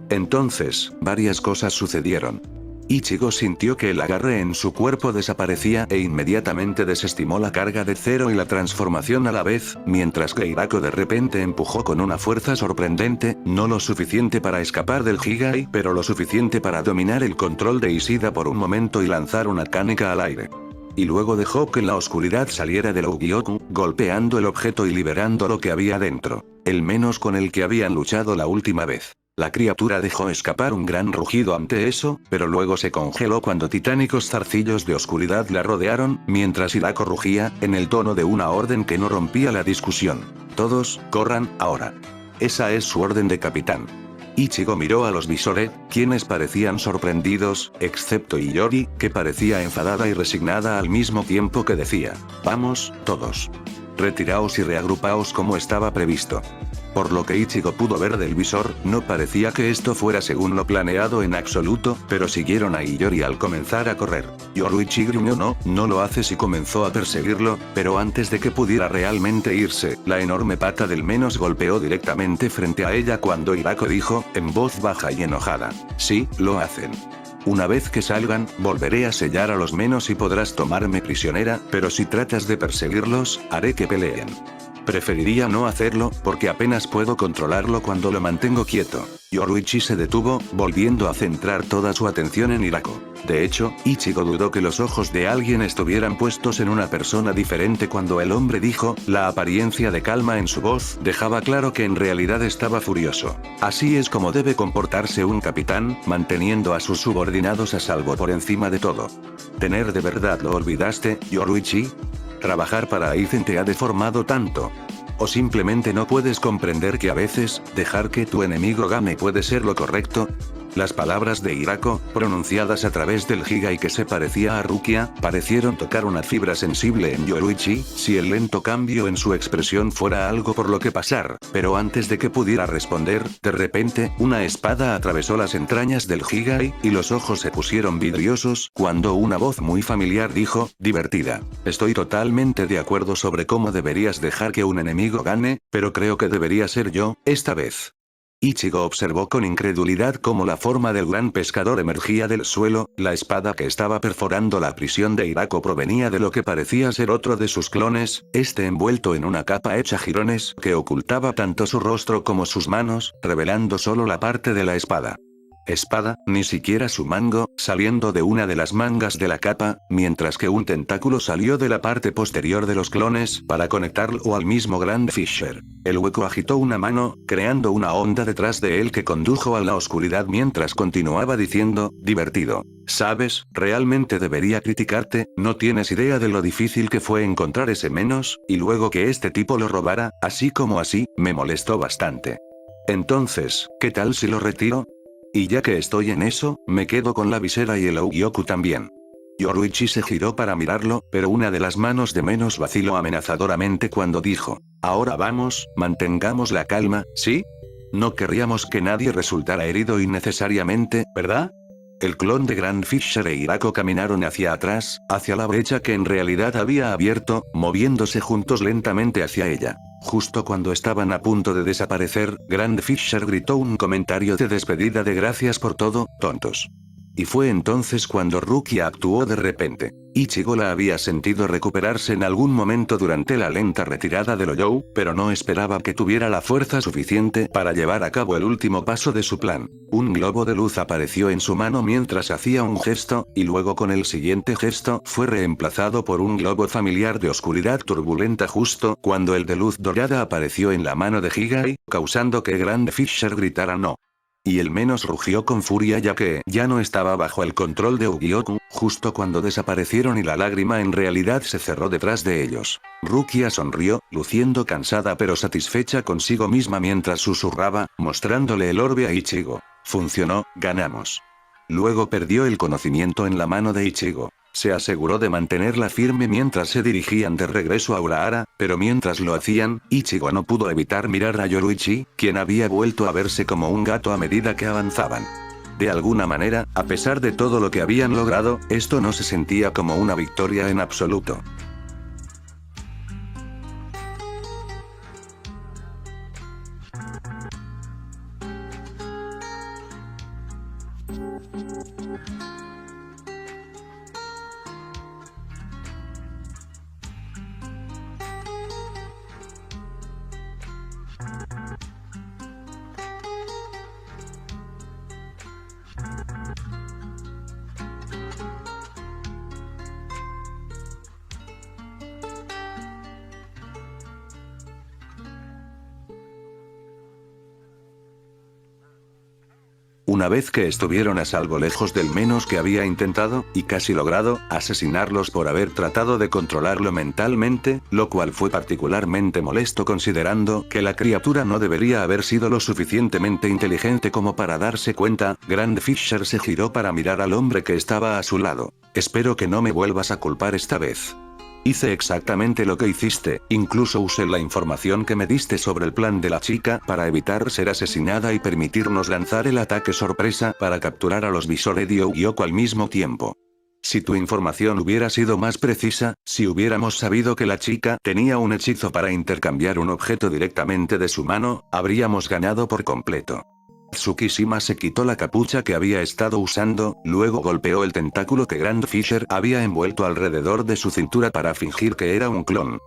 Entonces, varias cosas sucedieron. Ichigo sintió que el agarre en su cuerpo desaparecía e inmediatamente desestimó la carga de 0 y la transformación a la vez, mientras que Hirako de repente empujó con una fuerza sorprendente, no lo suficiente para escapar del Higai, pero lo suficiente para dominar el control de Ishida por un momento y lanzar una canica al aire. Y luego dejó que la oscuridad saliera del Ougyoku, golpeando el objeto y liberando lo que había dentro, el menos con el que habían luchado la última vez. La criatura dejó escapar un gran rugido ante eso, pero luego se congeló cuando titánicos zarcillos de oscuridad la rodearon, mientras Hirako rugía, en el tono de una orden que no rompía la discusión. Todos, corran, ahora. Esa es su orden de capitán. Ichigo miró a los Visore, quienes parecían sorprendidos, excepto Iori, que parecía enfadada y resignada al mismo tiempo que decía, vamos, todos. Retiraos y reagrupaos como estaba previsto. Por lo que Ichigo pudo ver del visor, no parecía que esto fuera según lo planeado en absoluto, pero siguieron a Iori al comenzar a correr. Yoruichi gruñó no lo haces y comenzó a perseguirlo, pero antes de que pudiera realmente irse, la enorme pata del menos golpeó directamente frente a ella cuando Hirako dijo, en voz baja y enojada, sí, lo hacen. Una vez que salgan, volveré a sellar a los menos y podrás tomarme prisionera, pero si tratas de perseguirlos, haré que peleen. Preferiría no hacerlo, porque apenas puedo controlarlo cuando lo mantengo quieto. Yoruichi se detuvo, volviendo a centrar toda su atención en Hirako. De hecho, Ichigo dudó que los ojos de alguien estuvieran puestos en una persona diferente cuando el hombre dijo, la apariencia de calma en su voz dejaba claro que en realidad estaba furioso. Así es como debe comportarse un capitán, manteniendo a sus subordinados a salvo por encima de todo. ¿Tener de verdad lo olvidaste, Yoruichi? ¿Trabajar para Aizen te ha deformado tanto? ¿O simplemente no puedes comprender que a veces, dejar que tu enemigo gane puede ser lo correcto? Las palabras de Hirako, pronunciadas a través del Higai que se parecía a Rukia, parecieron tocar una fibra sensible en Yoruichi, si el lento cambio en su expresión fuera algo por lo que pasar, pero antes de que pudiera responder, de repente, una espada atravesó las entrañas del Higai, y los ojos se pusieron vidriosos, cuando una voz muy familiar dijo, divertida. Estoy totalmente de acuerdo sobre cómo deberías dejar que un enemigo gane, pero creo que debería ser yo, esta vez. Ichigo observó con incredulidad cómo la forma del gran pescador emergía del suelo, la espada que estaba perforando la prisión de Hirako provenía de lo que parecía ser otro de sus clones, este envuelto en una capa hecha jirones que ocultaba tanto su rostro como sus manos, revelando solo la parte de la espada. Espada, ni siquiera su mango, saliendo de una de las mangas de la capa, mientras que un tentáculo salió de la parte posterior de los clones para conectarlo al mismo Grand Fisher. El hueco agitó una mano, creando una onda detrás de él que condujo a la oscuridad mientras continuaba diciendo, divertido. ¿Sabes? Realmente debería criticarte, no tienes idea de lo difícil que fue encontrar ese menos, y luego que este tipo lo robara, así como así, me molestó bastante. Entonces, ¿qué tal si lo retiro? Y ya que estoy en eso, me quedo con la visera y el Ougyoku también. Yoruichi se giró para mirarlo, pero una de las manos de menos vaciló amenazadoramente cuando dijo, ahora vamos, mantengamos la calma, ¿sí? No querríamos que nadie resultara herido innecesariamente, ¿verdad? El clon de Grand Fisher e Hirako caminaron hacia atrás, hacia la brecha que en realidad había abierto, moviéndose juntos lentamente hacia ella. Justo cuando estaban a punto de desaparecer, Grand Fisher gritó un comentario de despedida de gracias por todo, tontos. Y fue entonces cuando Rukia actuó de repente. Ichigo la había sentido recuperarse en algún momento durante la lenta retirada de Loyou, pero no esperaba que tuviera la fuerza suficiente para llevar a cabo el último paso de su plan. Un globo de luz apareció en su mano mientras hacía un gesto, y luego con el siguiente gesto fue reemplazado por un globo familiar de oscuridad turbulenta justo cuando el de luz dorada apareció en la mano de Higai, causando que Grand Fisher gritara no. Y el menos rugió con furia ya que ya no estaba bajo el control de Ugyoku, justo cuando desaparecieron y la lágrima en realidad se cerró detrás de ellos. Rukia sonrió, luciendo cansada pero satisfecha consigo misma mientras susurraba, mostrándole el orbe a Ichigo. Funcionó, ganamos. Luego perdió el conocimiento en la mano de Ichigo. Se aseguró de mantenerla firme mientras se dirigían de regreso a Urahara, pero mientras lo hacían, Ichigo no pudo evitar mirar a Yoruichi, quien había vuelto a verse como un gato a medida que avanzaban. De alguna manera, a pesar de todo lo que habían logrado, esto no se sentía como una victoria en absoluto. Una vez que estuvieron a salvo lejos del menos que había intentado, y casi logrado, asesinarlos por haber tratado de controlarlo mentalmente, lo cual fue particularmente molesto considerando que la criatura no debería haber sido lo suficientemente inteligente como para darse cuenta, Grand Fisher se giró para mirar al hombre que estaba a su lado. Espero que no me vuelvas a culpar esta vez. Hice exactamente lo que hiciste, incluso usé la información que me diste sobre el plan de la chica para evitar ser asesinada y permitirnos lanzar el ataque sorpresa para capturar a los Visored y Ouyoko al mismo tiempo. Si tu información hubiera sido más precisa, si hubiéramos sabido que la chica tenía un hechizo para intercambiar un objeto directamente de su mano, habríamos ganado por completo. Tsukishima se quitó la capucha que había estado usando, luego golpeó el tentáculo que Grand Fisher había envuelto alrededor de su cintura para fingir que era un clon.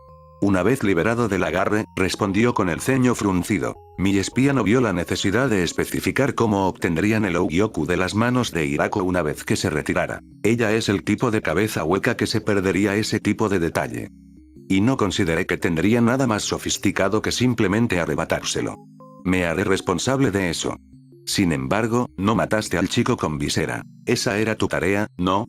Una vez liberado del agarre, respondió con el ceño fruncido. Mi espía no vio la necesidad de especificar cómo obtendrían el Ougyoku de las manos de Hirako una vez que se retirara. Ella es el tipo de cabeza hueca que se perdería ese tipo de detalle. Y no consideré que tendría nada más sofisticado que simplemente arrebatárselo. Me haré responsable de eso. Sin embargo, no mataste al chico con visera. Esa era tu tarea, ¿no?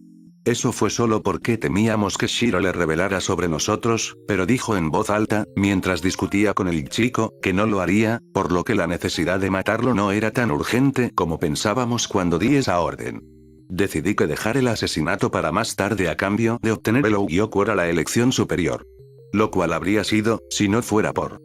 Eso fue solo porque temíamos que Shiro le revelara sobre nosotros, pero dijo en voz alta, mientras discutía con el chico, que no lo haría, por lo que la necesidad de matarlo no era tan urgente como pensábamos cuando di esa orden. Decidí que dejar el asesinato para más tarde a cambio de obtener el Ougyoku era la elección superior. Lo cual habría sido, si no fuera por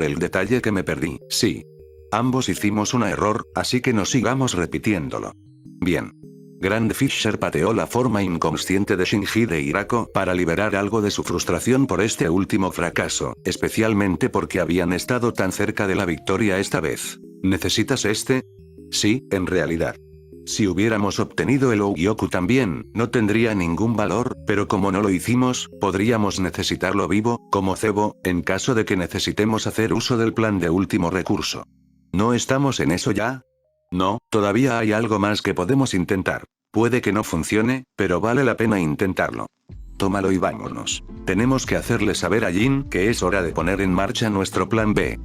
el detalle que me perdí, sí. Ambos hicimos un error, así que no sigamos repitiéndolo. Bien. Grand Fisher pateó la forma inconsciente de Shinji de Hirako para liberar algo de su frustración por este último fracaso, especialmente porque habían estado tan cerca de la victoria esta vez. ¿Necesitas este? Sí, en realidad. Si hubiéramos obtenido el Ougyoku también, no tendría ningún valor, pero como no lo hicimos, podríamos necesitarlo vivo, como cebo, en caso de que necesitemos hacer uso del plan de último recurso. ¿No estamos en eso ya? No, todavía hay algo más que podemos intentar. Puede que no funcione, pero vale la pena intentarlo. Tómalo y vámonos. Tenemos que hacerle saber a Jin que es hora de poner en marcha nuestro plan B.